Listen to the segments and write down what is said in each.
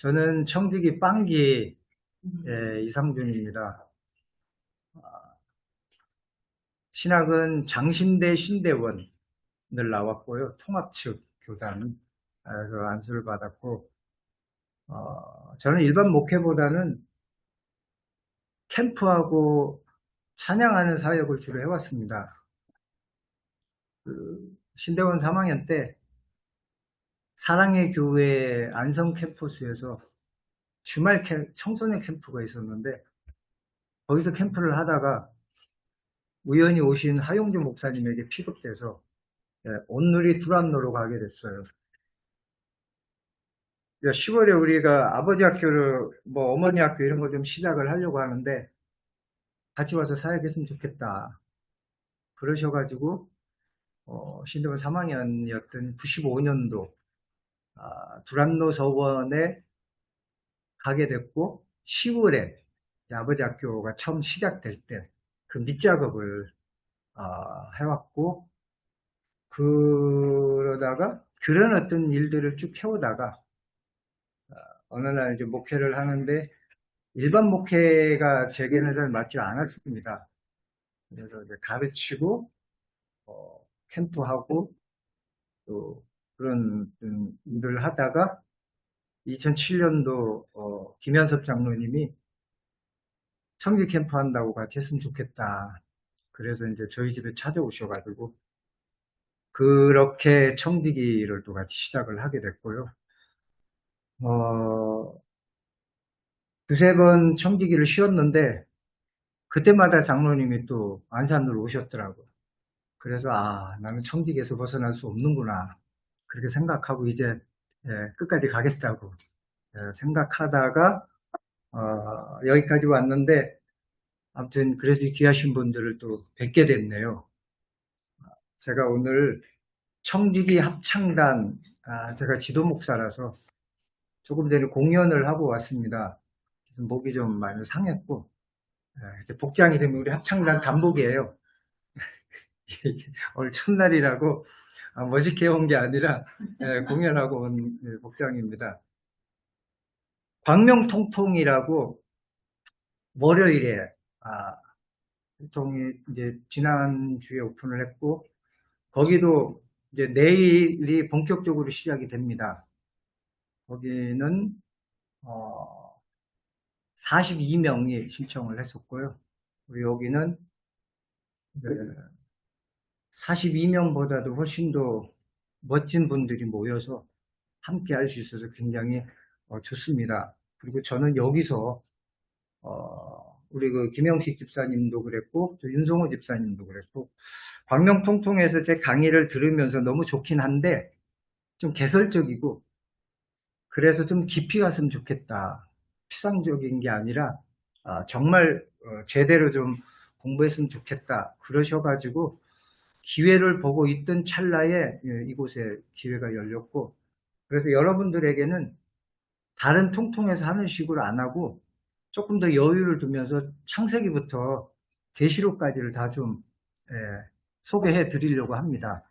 저는 청지기 빵기 이상준입니다. 신학은 장신대 신대원을 나왔고요. 통합측 교단. 그래서 안수를 받았고, 저는 일반 목회보다는 캠프하고 찬양하는 사역을 주로 해왔습니다. 신대원 3학년 때 사랑의 교회 안성 캠퍼스에서 주말 청소년 캠프가 있었는데, 거기서 캠프를 하다가 우연히 오신 하용주 목사님에게 픽업돼서 온누리 두란노로 가게 됐어요. 10월에 우리가 아버지 학교를 어머니 학교 이런 걸 좀 시작을 하려고 하는데 같이 와서 사역했으면 좋겠다. 그러셔가지고 신대원 3학년이었던 95년도 두란노 서원에 가게 됐고 10월에 아버지 학교가 처음 시작될 때 그 밑작업을 해왔고 그러다가 그런 어떤 일들을 쭉 해오다가 어느 날 이제 목회를 하는데 일반 목회가 제게는 잘 맞지 않았습니다. 그래서 이제 가르치고 캠프하고 또 그런 일을 하다가 2007년도 김현섭 장로님이 청지 캠프 한다고 같이 했으면 좋겠다. 그래서 이제 저희 집에 찾아오셔가지고 그렇게 청지기를 또 같이 시작을 하게 됐고요. 두세 번 청지기를 쉬었는데 그때마다 장로님이 또 안산으로 오셨더라고요. 그래서 나는 청지기에서 벗어날 수 없는구나 그렇게 생각하고 이제 끝까지 가겠다고 생각하다가 여기까지 왔는데 아무튼 그래서 귀하신 분들을 또 뵙게 됐네요. 제가 오늘 청지기 합창단 제가 지도 목사라서 조금 전에 공연을 하고 왔습니다. 그래서 목이 좀 많이 상했고 복장이 되면 우리 합창단 단복이에요. 오늘 첫날이라고 멋있게 온 게 아니라 공연하고 온 복장입니다. 광명통통이라고 월요일에 통이 이제 지난주에 오픈을 했고 거기도 이제 내일이 본격적으로 시작이 됩니다. 거기는 42명이 신청을 했었고요. 여기는 42명보다도 훨씬 더 멋진 분들이 모여서 함께 할 수 있어서 굉장히 좋습니다. 그리고 저는 여기서 우리 그 김영식 집사님도 그랬고 또 윤성호 집사님도 그랬고 광명통통에서 제 강의를 들으면서 너무 좋긴 한데 좀 개설적이고 그래서 좀 깊이 갔으면 좋겠다. 피상적인 게 아니라 정말 제대로 좀 공부했으면 좋겠다. 그러셔가지고 기회를 보고 있던 찰나에 이곳에 기회가 열렸고 그래서 여러분들에게는 다른 통통에서 하는 식으로 안 하고 조금 더 여유를 두면서 창세기부터 계시록까지를 다 좀 소개해 드리려고 합니다.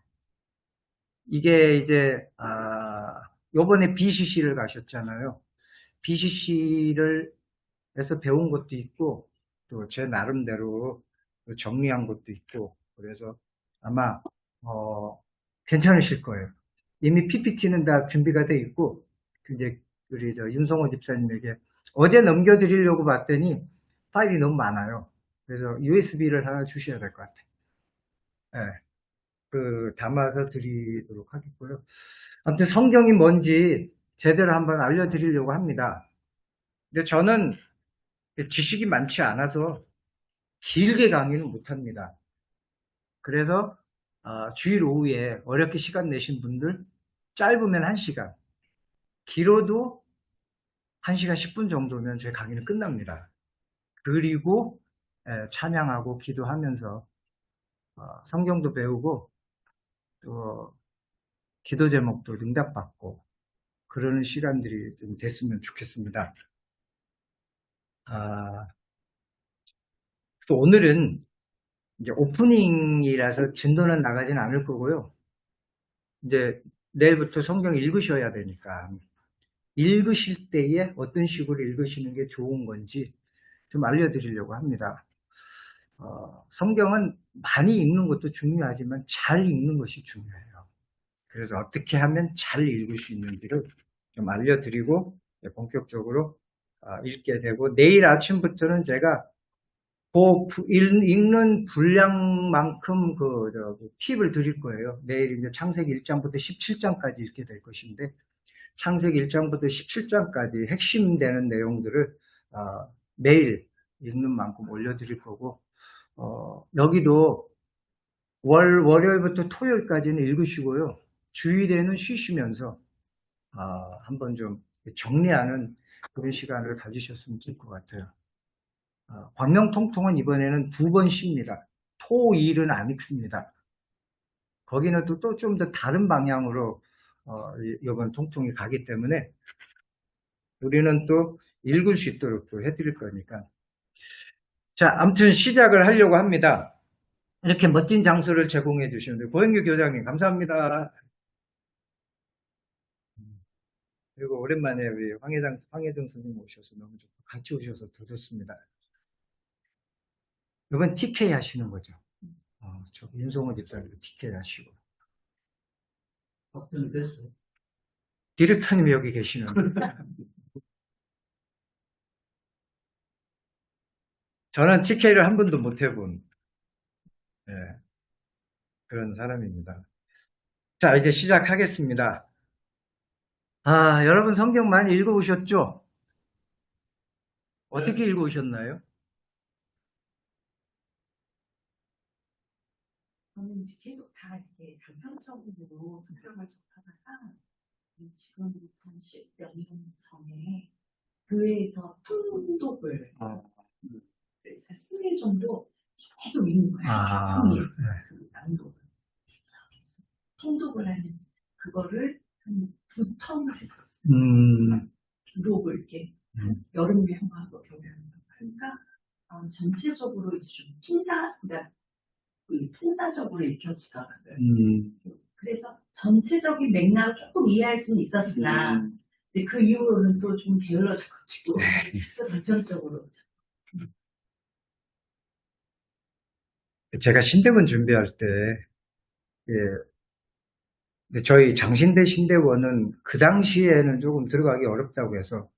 이게 이제 요번에 BCC를 가셨잖아요. BCC를 해서 배운 것도 있고 또 제 나름대로 정리한 것도 있고 그래서 아마 괜찮으실 거예요. 이미 PPT는 다 준비가 돼 있고 이제 우리 윤성호 집사님에게 어제 넘겨드리려고 봤더니 파일이 너무 많아요. 그래서 USB를 하나 주셔야 될 것 같아요. 담아서 드리도록 하겠고요. 아무튼 성경이 뭔지 제대로 한번 알려드리려고 합니다. 근데 저는 지식이 많지 않아서 길게 강의는 못합니다. 그래서 주일 오후에 어렵게 시간 내신 분들 짧으면 1시간, 길어도 1시간 10분 정도면 제 강의는 끝납니다. 그리고 찬양하고 기도하면서 성경도 배우고 또 기도 제목도 응답받고 그러는 시간들이 좀 됐으면 좋겠습니다. 또 오늘은 이제 오프닝이라서 진도는 나가진 않을 거고요. 이제 내일부터 성경 읽으셔야 되니까 읽으실 때에 어떤 식으로 읽으시는 게 좋은 건지 좀 알려드리려고 합니다. 성경은 많이 읽는 것도 중요하지만 잘 읽는 것이 중요해요. 그래서 어떻게 하면 잘 읽을 수 있는지를 좀 알려드리고 본격적으로 읽게 되고, 내일 아침부터는 제가 읽는 분량만큼 팁을 드릴 거예요. 내일 이제 창세기 1장부터 17장까지 읽게 될 것인데, 창세기 1장부터 17장까지 핵심 되는 내용들을 매일 읽는 만큼 올려드릴 거고, 여기도 월요일부터 토요일까지는 읽으시고요. 주일에는 쉬시면서 한번 좀 정리하는 그런 시간을 가지셨으면 좋을 것 같아요. 광명통통은 이번에는 2번 쉽니다. 토, 일은 안 읽습니다. 거기는 또 좀 더 다른 방향으로 이번 통통이 가기 때문에 우리는 또 읽을 수 있도록 또 해드릴 거니까. 자, 아무튼 시작을 하려고 합니다. 이렇게 멋진 장소를 제공해 주시는데, 고영규 교장님 감사합니다. 그리고 오랜만에 우리 황혜정 선생님 오셔서 너무 좋고, 같이 오셔서 더 좋습니다. 이번 TK 하시는 거죠? 저 윤성호 집사님도 TK 하시고. 어떤 됐어요? 디렉터님이 여기 계시는데. 저는 TK를 한 번도 못 해본 그런 사람입니다. 자, 이제 시작하겠습니다. 여러분 성경 많이 읽어보셨죠? 어떻게 읽어오셨나요? 저는 이제 계속 다 이렇게 단편적으로 성경을 접하다가 지금부터 한 10몇 년 전에 교회에서 통독을 그래서 한 3일 정도 계속 읽는 거예요. 종일 그 낭독을 통독을 하는 그거를 한 2턴을 했었어요. 기록을 이렇게 여름유형하고 겨울유형하고 그러니까 전체적으로 이제 좀 통사적으로 읽혀지더라고요. 그래서 전체적인 맥락을 조금 이해할 수는 있었으나 이제 그 이후로는 또 좀 게을러져가지고 또 단편적으로. 제가 신대원 준비할 때 근데 저희 장신대 신대원은 그 당시에는 조금 들어가기 어렵다고 해서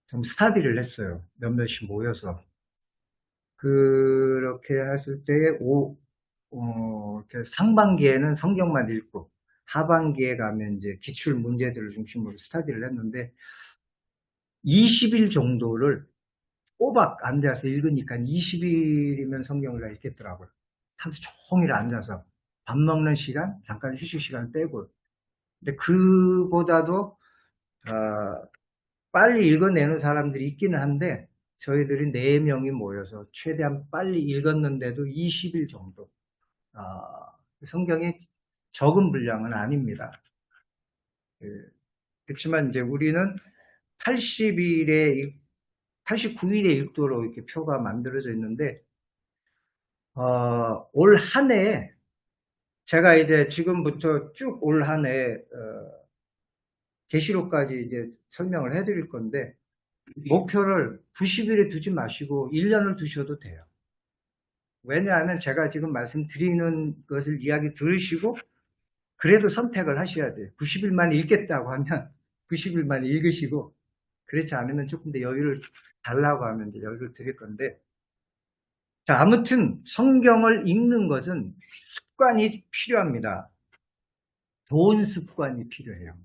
좀 스터디를 했어요. 몇몇이 모여서. 그렇게 했을 때 이렇게 상반기에는 성경만 읽고 하반기에 가면 이제 기출 문제들을 중심으로 스터디를 했는데 20일 정도를 꼬박 앉아서 읽으니까 20일이면 성경을 다 읽겠더라고요. 하루 종일 앉아서 밥 먹는 시간, 잠깐 휴식 시간 빼고. 근데 그보다도 빨리 읽어내는 사람들이 있기는 한데 저희들이 4명이 모여서 최대한 빨리 읽었는데도 20일 정도. 성경이 적은 분량은 아닙니다. 그렇지만 이제 우리는 89일에 읽도록 이렇게 표가 만들어져 있는데, 올 한 해에 제가 이제 지금부터 쭉 올 한 해 계시록까지 이제 설명을 해드릴 건데, 목표를 90일에 두지 마시고 1년을 두셔도 돼요. 왜냐하면 제가 지금 말씀드리는 것을 이야기 들으시고 그래도 선택을 하셔야 돼요. 90일만 읽겠다고 하면 90일만 읽으시고, 그렇지 않으면 조금 더 여유를 달라고 하면 이제 여유를 드릴 건데, 자, 아무튼 성경을 읽는 것은 습관이 필요합니다. 좋은 습관이 필요해요.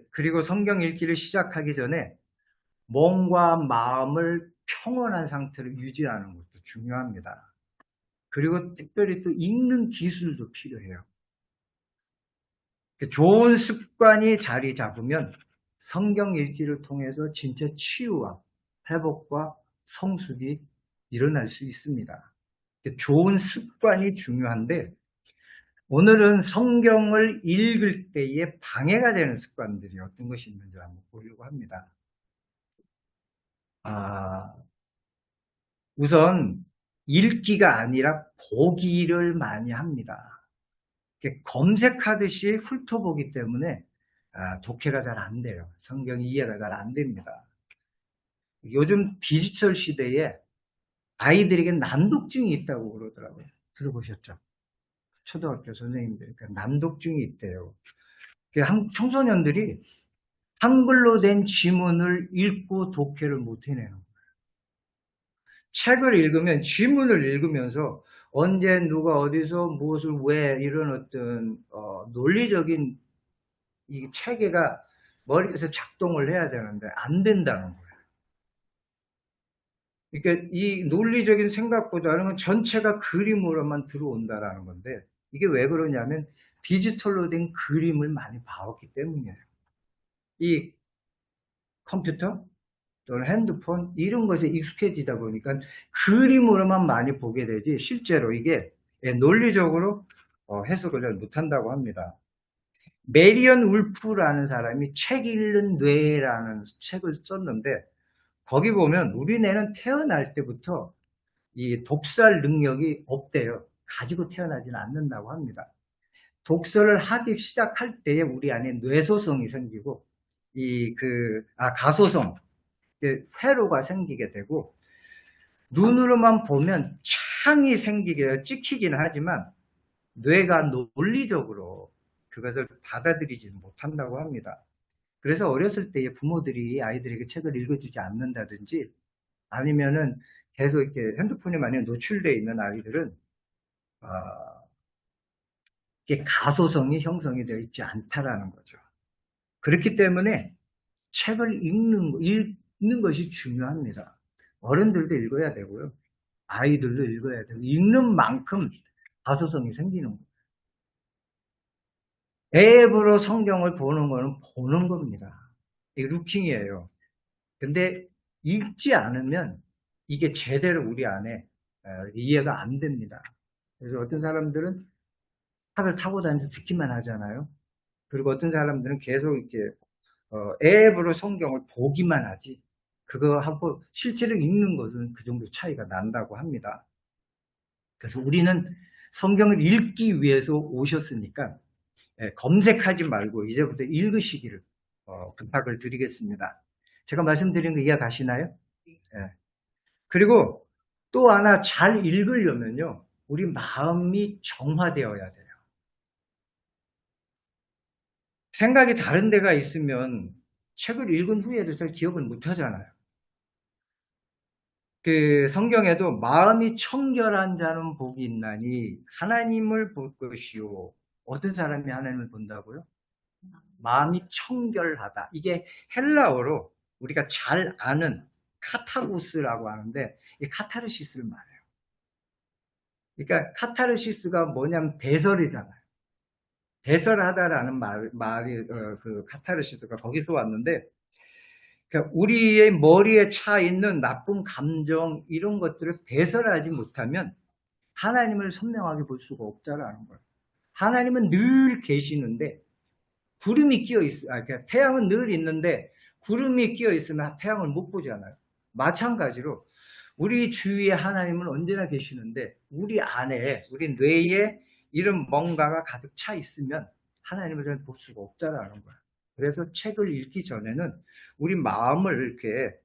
그리고 성경 읽기를 시작하기 전에 몸과 마음을 평온한 상태로 유지하는 것도 중요합니다. 그리고 특별히 또 읽는 기술도 필요해요. 좋은 습관이 자리 잡으면 성경 읽기를 통해서 진짜 치유와 회복과 성숙이 일어날 수 있습니다. 좋은 습관이 중요한데, 오늘은 성경을 읽을 때에 방해가 되는 습관들이 어떤 것이 있는지 한번 보려고 합니다. 우선 읽기가 아니라 보기를 많이 합니다. 검색하듯이 훑어보기 때문에 독해가 잘 안 돼요. 성경 이해가 잘 안 됩니다. 요즘 디지털 시대에 아이들에게 난독증이 있다고 그러더라고요. 들어보셨죠? 초등학교 선생님들. 난독증이 있대요. 청소년들이 한글로 된 지문을 읽고 독해를 못 해내는 거예요. 책을 읽으면 지문을 읽으면서 언제 누가 어디서 무엇을 왜 이런 어떤 논리적인 이 체계가 머리에서 작동을 해야 되는데 안 된다는 거예요. 그러니까 이 논리적인 생각보다는 전체가 그림으로만 들어온다라는 건데 이게 왜 그러냐면 디지털로 된 그림을 많이 봐왔기 때문이에요. 이 컴퓨터 또는 핸드폰 이런 것에 익숙해지다 보니까 그림으로만 많이 보게 되지 실제로 이게 논리적으로 해석을 잘 못한다고 합니다. 메리언 울프라는 사람이 책 읽는 뇌라는 책을 썼는데 거기 보면 우리 뇌는 태어날 때부터 이 독설 능력이 없대요. 가지고 태어나지는 않는다고 합니다. 독서를 하기 시작할 때에 우리 안에 뇌소성이 생기고 가소성, 회로가 생기게 되고 눈으로만 보면 창이 생기게 찍히기는 하지만 뇌가 논리적으로 그것을 받아들이지 못한다고 합니다. 그래서 어렸을 때에 부모들이 아이들에게 책을 읽어주지 않는다든지 아니면은 계속 이렇게 핸드폰에 많이 노출되어 있는 아이들은 이게 가소성이 형성이 되어 있지 않다라는 거죠. 그렇기 때문에 책을 읽는 것이 중요합니다. 어른들도 읽어야 되고요. 아이들도 읽어야 되고 읽는 만큼 가소성이 생기는 거예요. 앱으로 성경을 보는 거는 보는 겁니다. 이게 루킹이에요. 근데 읽지 않으면 이게 제대로 우리 안에 이해가 안 됩니다. 그래서 어떤 사람들은 차를 타고 다니면서 듣기만 하잖아요. 그리고 어떤 사람들은 계속 이렇게 앱으로 성경을 보기만 하지 그거 하고 실제로 읽는 것은 그 정도 차이가 난다고 합니다. 그래서 우리는 성경을 읽기 위해서 오셨으니까 검색하지 말고 이제부터 읽으시기를 부탁을 드리겠습니다. 제가 말씀드린 거 이해 가시나요? 예. 그리고 또 하나 잘 읽으려면요. 우리 마음이 정화되어야 돼요. 생각이 다른 데가 있으면 책을 읽은 후에도 잘 기억을 못 하잖아요. 그 성경에도 마음이 청결한 자는 복이 있나니 하나님을 볼 것이요. 어떤 사람이 하나님을 본다고요? 마음이 청결하다. 이게 헬라어로 우리가 잘 아는 카타고스라고 하는데 이 카타르시스를 말해요. 그러니까 카타르시스가 뭐냐면 배설이잖아요. 배설하다라는 말이 그 카타르시스가 거기서 왔는데 그러니까 우리의 머리에 차 있는 나쁜 감정 이런 것들을 배설하지 못하면 하나님을 선명하게 볼 수가 없다라는 거예요. 하나님은 늘 계시는데 구름이 끼어 있어. 그러니까 태양은 늘 있는데 구름이 끼어 있으면 태양을 못 보잖아요. 마찬가지로 우리 주위에 하나님은 언제나 계시는데 우리 안에 우리 뇌에 이런 뭔가가 가득 차 있으면 하나님을 잘 볼 수가 없다라는 거예요. 그래서 책을 읽기 전에는 우리 마음을 이렇게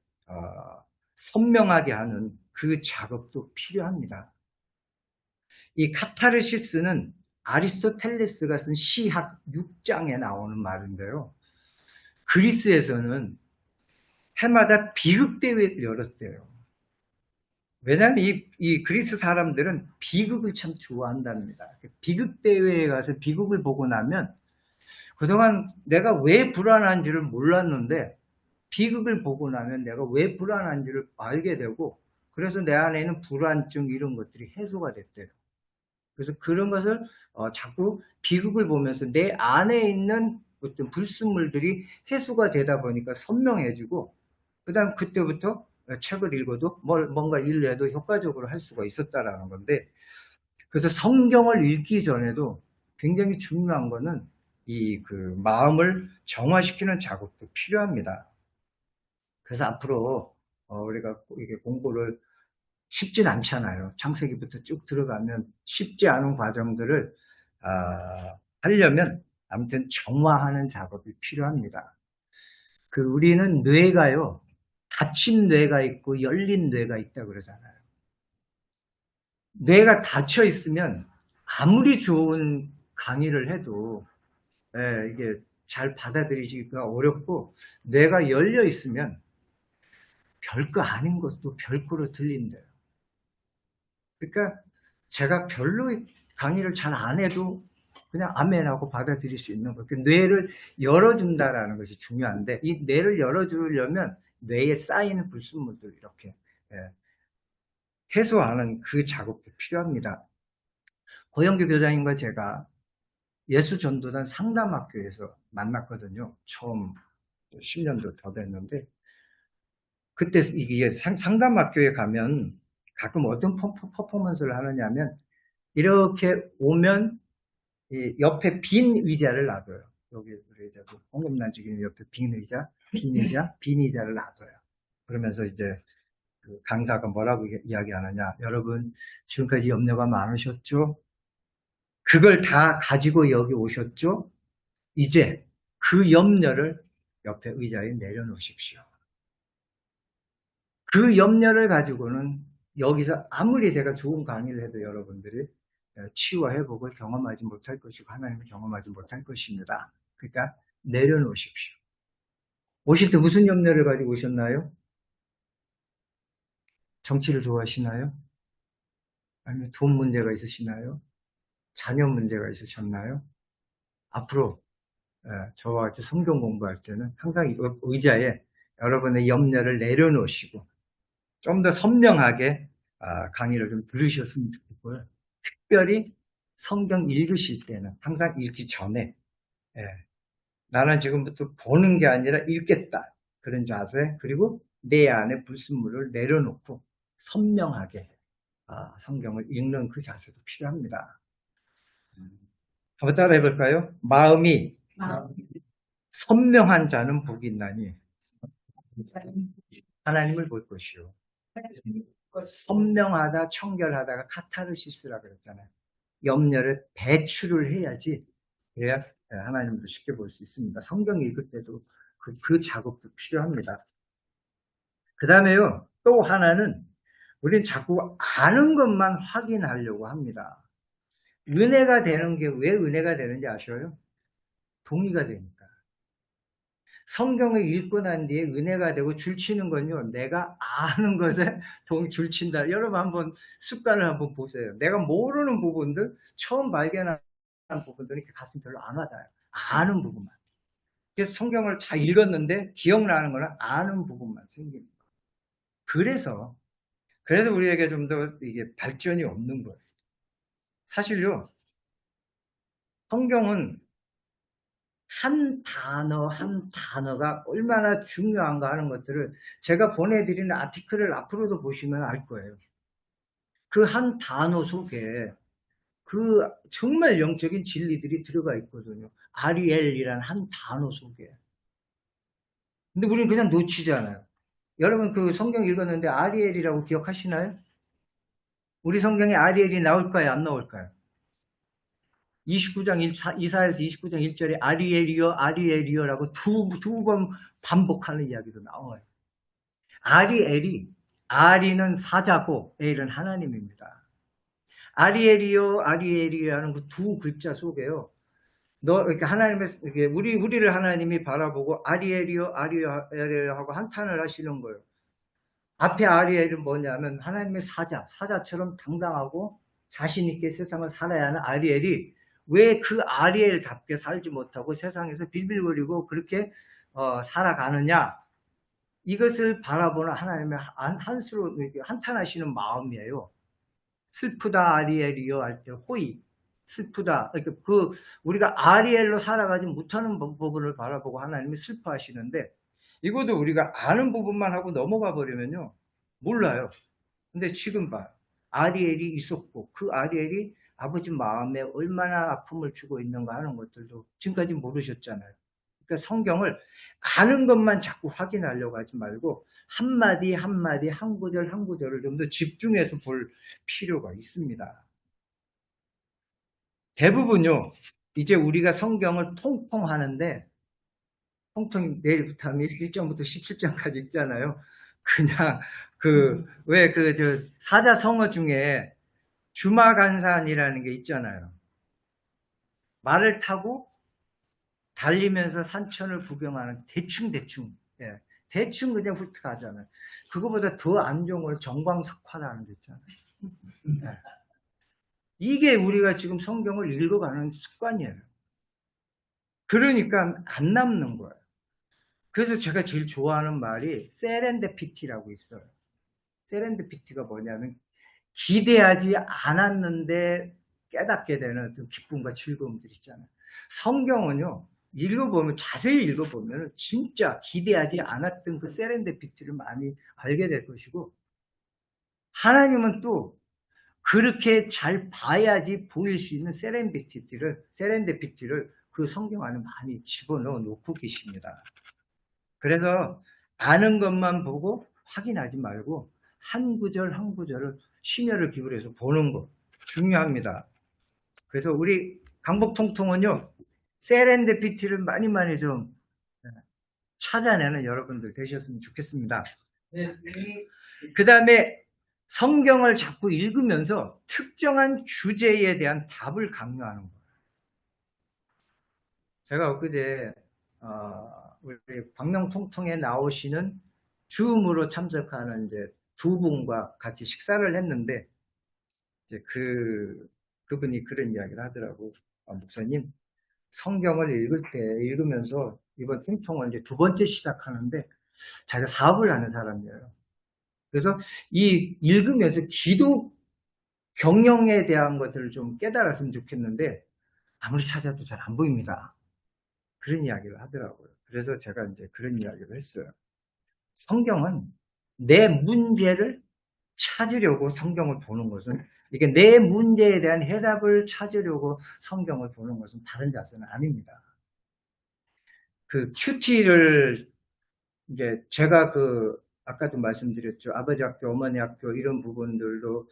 선명하게 하는 그 작업도 필요합니다. 이 카타르시스는 아리스토텔레스가 쓴 시학 6장에 나오는 말인데요. 그리스에서는 해마다 비극대회를 열었대요. 왜냐하면 이 그리스 사람들은 비극을 참 좋아한답니다. 비극대회에 가서 비극을 보고 나면 그동안 내가 왜 불안한지를 몰랐는데 비극을 보고 나면 내가 왜 불안한지를 알게 되고 그래서 내 안에 있는 불안증 이런 것들이 해소가 됐대요. 그래서 그런 것을 자꾸 비극을 보면서 내 안에 있는 어떤 불순물들이 해소가 되다 보니까 선명해지고 그다음 그때부터 책을 읽어도 뭔가 일을 해도 효과적으로 할 수가 있었다라는 건데 그래서 성경을 읽기 전에도 굉장히 중요한 거는 이 그 마음을 정화시키는 작업도 필요합니다. 그래서 앞으로 우리가 이게 공부를 쉽진 않잖아요. 창세기부터 쭉 들어가면 쉽지 않은 과정들을 하려면 아무튼 정화하는 작업이 필요합니다. 우리는 뇌가요, 닫힌 뇌가 있고 열린 뇌가 있다고 그러잖아요. 뇌가 닫혀 있으면 아무리 좋은 강의를 해도 이게 잘 받아들이기가 어렵고, 뇌가 열려 있으면 별거 아닌 것도 별거로 들린대요. 그러니까 제가 별로 강의를 잘 안 해도 그냥 아멘하고 받아들일 수 있는 것. 뇌를 열어준다라는 것이 중요한데, 이 뇌를 열어주려면 뇌에 쌓이는 불순물들 이렇게 해소하는 그 작업도 필요합니다. 고영규 교장님과 제가 예수전도단 상담학교에서 만났거든요. 처음 10년도 더 됐는데, 그때 이게 상담학교에 가면 가끔 어떤 퍼포먼스를 하느냐면, 이렇게 오면 옆에 빈 의자를 놔둬요. 여기 우리 홍금난지기님 옆에 빈 의자를 놔둬요. 그러면서 이제 그 강사가 뭐라고 이야기하느냐. 여러분, 지금까지 염려가 많으셨죠? 그걸 다 가지고 여기 오셨죠? 이제 그 염려를 옆에 의자에 내려놓으십시오. 그 염려를 가지고는 여기서 아무리 제가 좋은 강의를 해도 여러분들이 치유와 회복을 경험하지 못할 것이고 하나님을 경험하지 못할 것입니다. 그러니까 내려놓으십시오. 오실 때 무슨 염려를 가지고 오셨나요? 정치를 좋아하시나요? 아니면 돈 문제가 있으시나요? 자녀 문제가 있으셨나요? 앞으로 저와 같이 성경 공부할 때는 항상 이 의자에 여러분의 염려를 내려놓으시고 좀 더 선명하게 강의를 좀 들으셨으면 좋겠고요. 특별히 성경 읽으실 때는 항상 읽기 전에 나는 지금부터 보는 게 아니라 읽겠다. 그런 자세, 그리고 내 안에 불순물을 내려놓고 선명하게 성경을 읽는 그 자세도 필요합니다. 한번 따라해 볼까요? 마음이 선명한 자는 복이 있나니 하나님을 볼 것이요. 선명하다, 청결하다가 카타르시스라 그랬잖아요. 염려를 배출을 해야지, 그래야 하나님도 쉽게 볼 수 있습니다. 성경 읽을 때도 그 작업도 필요합니다. 그 다음에요, 또 하나는 우린 자꾸 아는 것만 확인하려고 합니다. 은혜가 되는 게 왜 은혜가 되는지 아셔요? 동의가 되니까. 성경을 읽고 난 뒤에 은혜가 되고 줄치는 건요, 내가 아는 것에 줄친다. 여러분 한번 습관을 한번 보세요. 내가 모르는 부분들, 처음 발견한 부분들은 가슴 별로 안 와닿아요. 아는 부분만. 그래서 성경을 다 읽었는데 기억나는 거는 아는 부분만 생깁니다. 그래서 우리에게 좀 더 이게 발전이 없는 거예요. 사실요, 성경은 한 단어 한 단어가 얼마나 중요한가 하는 것들을 제가 보내드리는 아티클을 앞으로도 보시면 알 거예요. 그 한 단어 속에 그 정말 영적인 진리들이 들어가 있거든요. 아리엘이라는 한 단어 속에. 근데 우리는 그냥 놓치잖아요. 여러분 그 성경 읽었는데 아리엘이라고 기억하시나요? 우리 성경에 아리엘이 나올까요? 안 나올까요? 29장 이사야서 29장 1절에 아리엘이여 아리엘이여라고 두 번 반복하는 이야기도 나와요. 아리엘이, 아리는 사자고 엘은 하나님입니다. 아리엘이요 아리엘이요 하는 그 두 글자 속에요, 이렇게 하나님의, 우리를 하나님이 바라보고 아리엘이요 아리엘이요 하고 한탄을 하시는 거예요. 앞에 아리엘은 뭐냐면 하나님의 사자처럼 당당하고 자신있게 세상을 살아야 하는 아리엘이 왜 그 아리엘답게 살지 못하고 세상에서 빌빌거리고 그렇게 살아가느냐, 이것을 바라보는 하나님의 한수로 한탄하시는 마음이에요. 슬프다 아리엘이여 할 때 호의, 슬프다. 그러니까 우리가 아리엘로 살아가지 못하는 부분을 바라보고 하나님이 슬퍼하시는데, 이것도 우리가 아는 부분만 하고 넘어가 버리면요, 몰라요. 근데 지금 봐요. 아리엘이 있었고 그 아리엘이 아버지 마음에 얼마나 아픔을 주고 있는가 하는 것들도 지금까지 모르셨잖아요. 그러니까 성경을 아는 것만 자꾸 확인하려고 하지 말고 한마디 한마디 한 구절 한 구절을 좀 더 집중해서 볼 필요가 있습니다. 대부분요, 이제 우리가 성경을 통통 하는데, 통통 내일부터 하면 1장부터 17장까지 읽잖아요. 그냥 왜 사자성어 중에 주마간산이라는 게 있잖아요. 말을 타고 달리면서 산천을 구경하는 대충, 예, 대충 그냥 훑어가잖아요. 그거보다 더 안 좋은 걸 정광석화라는 게 있잖아요. 예. 이게 우리가 지금 성경을 읽어가는 습관이에요. 그러니까 안 남는 거예요. 그래서 제가 제일 좋아하는 말이 세렌데피티라고 있어요. 세렌데피티가 뭐냐면 기대하지 않았는데 깨닫게 되는 그 기쁨과 즐거움들 있잖아요. 성경은요, 읽어보면, 자세히 읽어보면 진짜 기대하지 않았던 그 세렌데피티를 많이 알게 될 것이고, 하나님은 또 그렇게 잘 봐야지 보일 수 있는 세렌데피티를 그 성경 안에 많이 집어넣어 놓고 계십니다. 그래서 아는 것만 보고 확인하지 말고 한 구절 한 구절을 심혈을 기울여서 보는 것 중요합니다. 그래서 우리 강북통통은요, 세렌데피티를 많이 좀 찾아내는 여러분들 되셨으면 좋겠습니다. 그 다음에 성경을 자꾸 읽으면서 특정한 주제에 대한 답을 강요하는 거예요. 제가 엊그제 우리 광명통통에 나오시는 줌으로 참석하는 이제 두 분과 같이 식사를 했는데, 이제 그분이 그런 이야기를 하더라고. 목사님, 성경을 읽으면서 이번 통통을 이제 두 번째 시작하는데, 자기가 사업을 하는 사람이에요. 그래서 이 읽으면서 기도 경영에 대한 것들을 좀 깨달았으면 좋겠는데, 아무리 찾아도 잘 안 보입니다. 그런 이야기를 하더라고요. 그래서 제가 이제 그런 이야기를 했어요. 성경은 내 문제를 찾으려고 성경을 보는 것은, 이게 내 문제에 대한 해답을 찾으려고 성경을 보는 것은 다른 자세는 아닙니다. 그 큐티를 이제 제가 아까도 말씀드렸죠. 아버지 학교, 어머니 학교 이런 부분들도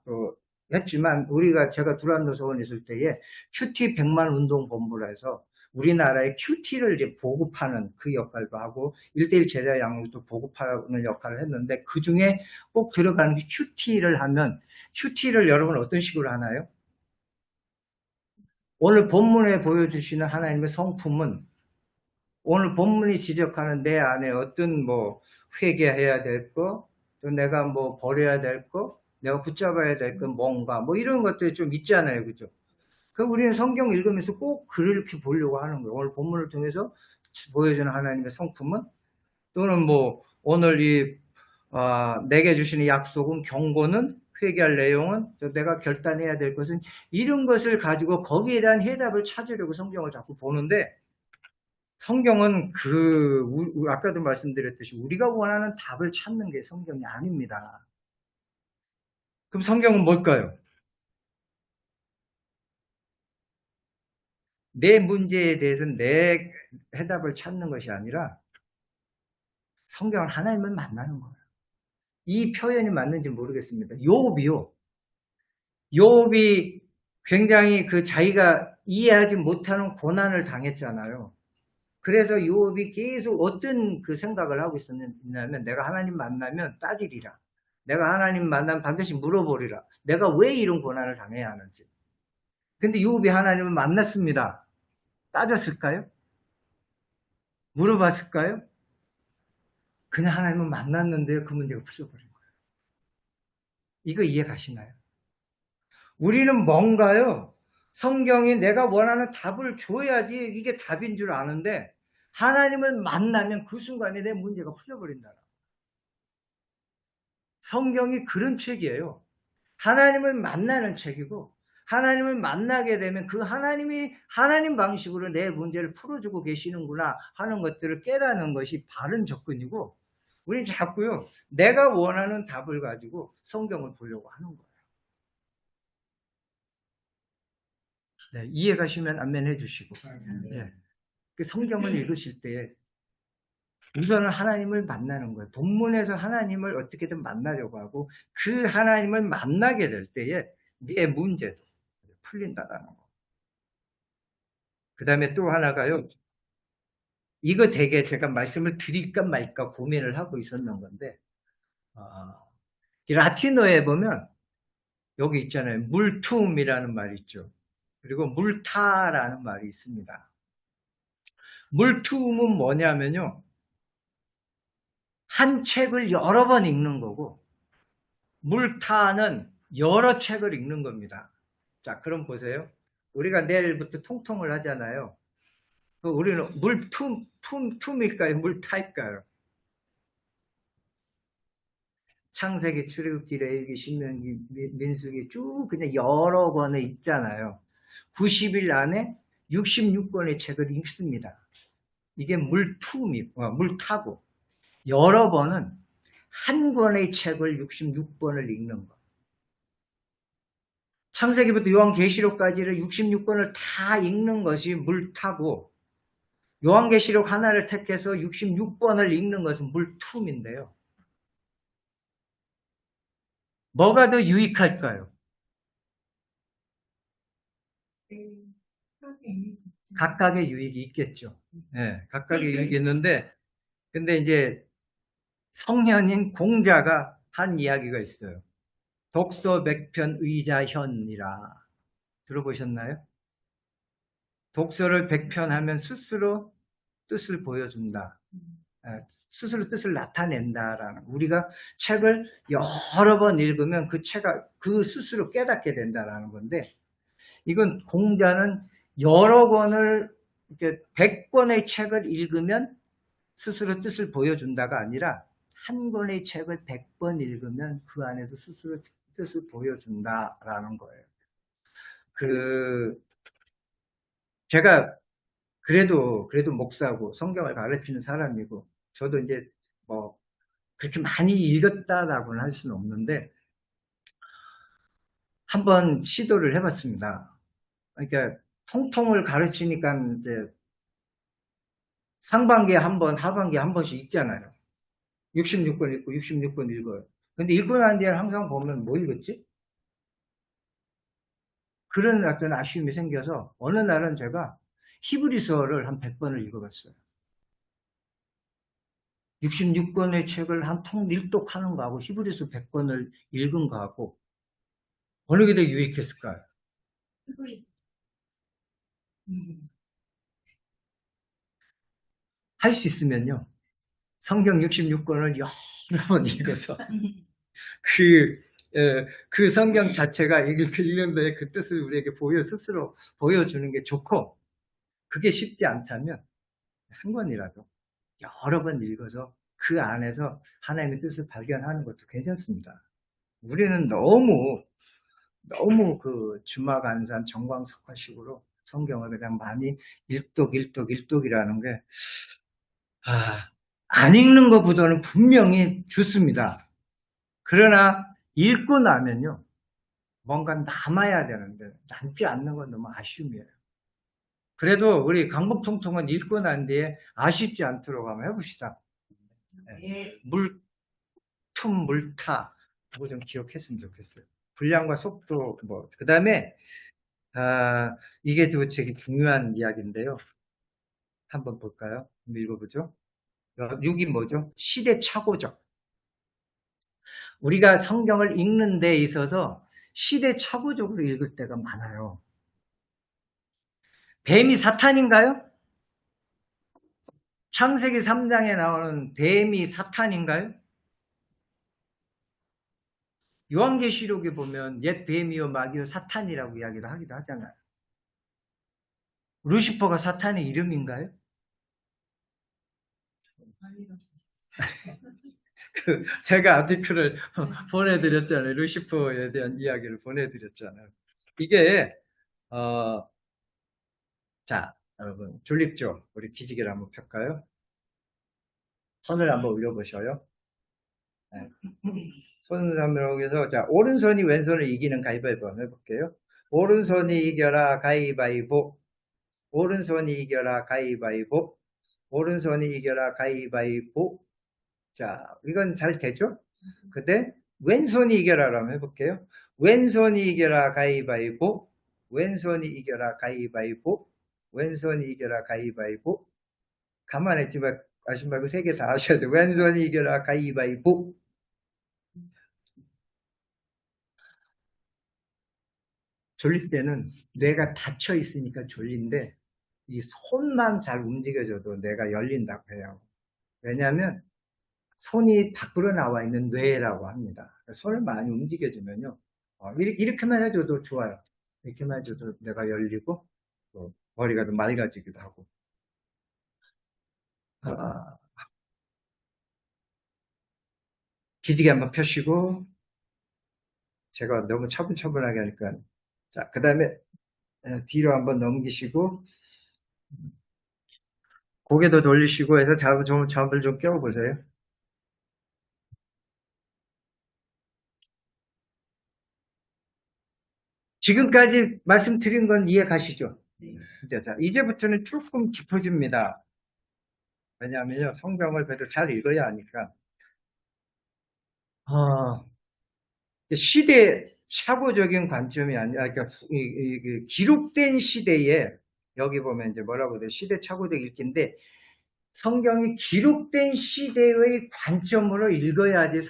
또 했지만, 제가 두란노서원 있을 때에 큐티 100만 운동본부라 해서 우리나라의 큐티를 이제 보급하는 그 역할도 하고 1:1 제자 양육도 보급하는 역할을 했는데, 그 중에 꼭 들어가는 게 큐티를 하면, 큐티를 여러분 어떤 식으로 하나요? 오늘 본문에 보여주시는 하나님의 성품은, 오늘 본문이 지적하는 내 안에 어떤 회개해야 될 거, 또 내가 버려야 될 거, 내가 붙잡아야 될 건 뭔가, 이런 것들이 좀 있잖아요. 그죠? 우리는 성경 읽으면서 꼭 그렇게 보려고 하는 거예요. 오늘 본문을 통해서 보여주는 하나님의 성품은, 또는 오늘 내게 주시는 약속은, 경고는, 회개할 내용은, 또 내가 결단해야 될 것은, 이런 것을 가지고 거기에 대한 해답을 찾으려고 성경을 자꾸 보는데, 성경은 아까도 말씀드렸듯이 우리가 원하는 답을 찾는 게 성경이 아닙니다. 그럼 성경은 뭘까요? 내 문제에 대해서는 내 해답을 찾는 것이 아니라 성경은 하나님을 만나는 거예요. 이 표현이 맞는지 모르겠습니다. 욥이 굉장히 자기가 이해하지 못하는 고난을 당했잖아요. 그래서 욥이 계속 어떤 생각을 하고 있었냐면, 내가 하나님 만나면 따지리라. 내가 하나님 만나면 반드시 물어보리라. 내가 왜 이런 고난을 당해야 하는지. 근데 욥이 하나님을 만났습니다. 따졌을까요? 물어봤을까요? 그냥 하나님을 만났는데 그 문제가 풀려버린 거예요. 이거 이해 가시나요? 우리는 뭔가요? 성경이 내가 원하는 답을 줘야지 이게 답인 줄 아는데, 하나님을 만나면 그 순간에 내 문제가 풀려버린다. 성경이 그런 책이에요. 하나님을 만나는 책이고, 하나님을 만나게 되면 그 하나님이 하나님 방식으로 내 문제를 풀어주고 계시는구나 하는 것들을 깨닫는 것이 바른 접근이고, 우리는 자꾸요, 내가 원하는 답을 가지고 성경을 보려고 하는 거예요. 네, 이해 가시면 아멘 해주시고. 네. 그 성경을 읽으실 때 우선은 하나님을 만나는 거예요. 본문에서 하나님을 어떻게든 만나려고 하고, 그 하나님을 만나게 될 때에 내 문제도 풀린다라는 거. 그 다음에 또 하나가요. 이거 되게 제가 말씀을 드릴까 말까 고민을 하고 있었는 건데, 이 라틴어에 보면 여기 있잖아요. 물툼이라는 말이 있죠. 그리고 물타라는 말이 있습니다. 물툼은 뭐냐면요. 한 책을 여러 번 읽는 거고, 물타는 여러 책을 읽는 겁니다. 자, 그럼 보세요. 우리가 내일부터 통통을 하잖아요. 우리는 툼일까요? 물타일까요? 창세기, 출애굽기, 레위기, 신명기, 민수기 쭉 그냥 여러 권을 읽잖아요. 90일 안에 66권의 책을 읽습니다. 이게 물타고 여러 번은 한 권의 책을 66권을 읽는 거. 창세기부터 요한계시록까지를 66권을 다 읽는 것이 물타고 요한계시록 하나를 택해서 66권을 읽는 것은 물툼인데요. 뭐가 더 유익할까요? 각각의 유익이 있겠죠. 네, 각각의 유익이 있는데, 근데 이제 성현인 공자가 한 이야기가 있어요. 독서 백편 의자현이라. 들어보셨나요? 독서를 백편하면 스스로 뜻을 보여준다. 스스로 뜻을 나타낸다라는. 우리가 책을 여러 번 읽으면 그 스스로 깨닫게 된다라는 건데, 이건 공자는 여러 권을, 이렇게 100권의 책을 읽으면 스스로 뜻을 보여준다가 아니라 한 권의 책을 100번 읽으면 그 안에서 스스로 뜻을 보여준다라는 거예요. 제가 그래도 목사고 성경을 가르치는 사람이고 저도 이제 뭐 그렇게 많이 읽었다라고는 할 수는 없는데 한번 시도를 해봤습니다. 그러니까 통통을 가르치니까 이제 상반기에 한 번, 하반기에 한 번씩 읽잖아요. 66권 읽고 66권 읽어요. 근데 읽고 난 뒤에 항상 보면 뭐 읽었지? 그런 어떤 아쉬움이 생겨서 어느 날은 제가 히브리서를 한 100번을 읽어봤어요. 66권의 책을 한 통 일독하는 거하고 히브리서 100권을 읽은 거하고 어느 게 더 유익했을까요? 할 수 있으면요. 성경 66권을 여러 번 읽어서 그 성경 자체가 읽는데 그 뜻을 우리에게 스스로 보여주는 게 좋고 그게 쉽지 않다면 한 권이라도 여러 번 읽어서 그 안에서 하나님의 뜻을 발견하는 것도 괜찮습니다. 우리는 너무 그 주마간산 정광석화식으로 성경을 그냥 많이 일독이라는 게 안 읽는 것보다는 분명히 좋습니다. 그러나 읽고 나면요 뭔가 남아야 되는데 남지 않는 건 너무 아쉬움이에요. 그래도 우리 강북통통은 읽고 난 뒤에 아쉽지 않도록 한번 해봅시다. 네. 물타 그거 좀 기억했으면 좋겠어요. 분량과 속도 그 다음에 이게 되게 중요한 이야기인데요. 한번 볼까요? 한번 읽어보죠. 6이 뭐죠? 시대착오적. 우리가 성경을 읽는 데 있어서 시대착오적으로 읽을 때가 많아요. 뱀이 사탄인가요? 창세기 3장에 나오는 뱀이 사탄인가요? 요한계시록에 보면 옛 뱀이요 마귀요 사탄이라고 이야기를 하기도 하잖아요. 루시퍼가 사탄의 이름인가요? 제가 아티클을 보내드렸잖아요. 루시퍼에 대한 이야기를 보내드렸잖아요. 이게 자 여러분 졸립죠? 우리 기지개를 한번 펼까요? 손을 한번 올려보셔요. 네. 손을 한번 올려서 자 오른손이 왼손을 이기는 가위바위보 한번 해볼게요. 오른손이 이겨라 가위바위보. 오른손이 이겨라 가위바위보. 오른손이 이겨라 가위바위보. 자, 이건 잘 되죠? 근데 왼손이 이겨라라고 한번 해볼게요. 왼손이 이겨라 가위바위보. 왼손이 이겨라 가위바위보. 왼손이 이겨라 가위바위보. 가만히 있지 마시 말고 3개 다 하셔야 돼요. 왼손이 이겨라 가위바위보. 졸릴 때는 뇌가 닫혀 있으니까 졸린데 이 손만 잘 움직여줘도 뇌가 열린다고 해요. 왜냐하면 손이 밖으로 나와 있는 뇌라고 합니다. 손을 많이 움직여주면요. 이렇게만 해줘도 좋아요. 이렇게만 해줘도 뇌가 열리고 또 머리가 좀 맑아지기도 하고. 기지개 한번 펴시고, 제가 너무 차분차분하게 하니까. 자, 그 다음에 뒤로 한번 넘기시고, 고개도 돌리시고 해서 잠을 좀 깨워보세요. 지금까지 말씀드린 건 이해 가시죠? 네. 자, 이제부터는 조금 짚어줍니다. 왜냐하면요, 성경을 그래도 잘 읽어야 하니까. 시대 사고적인 관점이 아니라, 그러니까 기록된 시대에, 여기 보면 이제 뭐라고 해요? 시대 착오적 읽기인데, 성경이 기록된 시대의 관점으로 읽어야지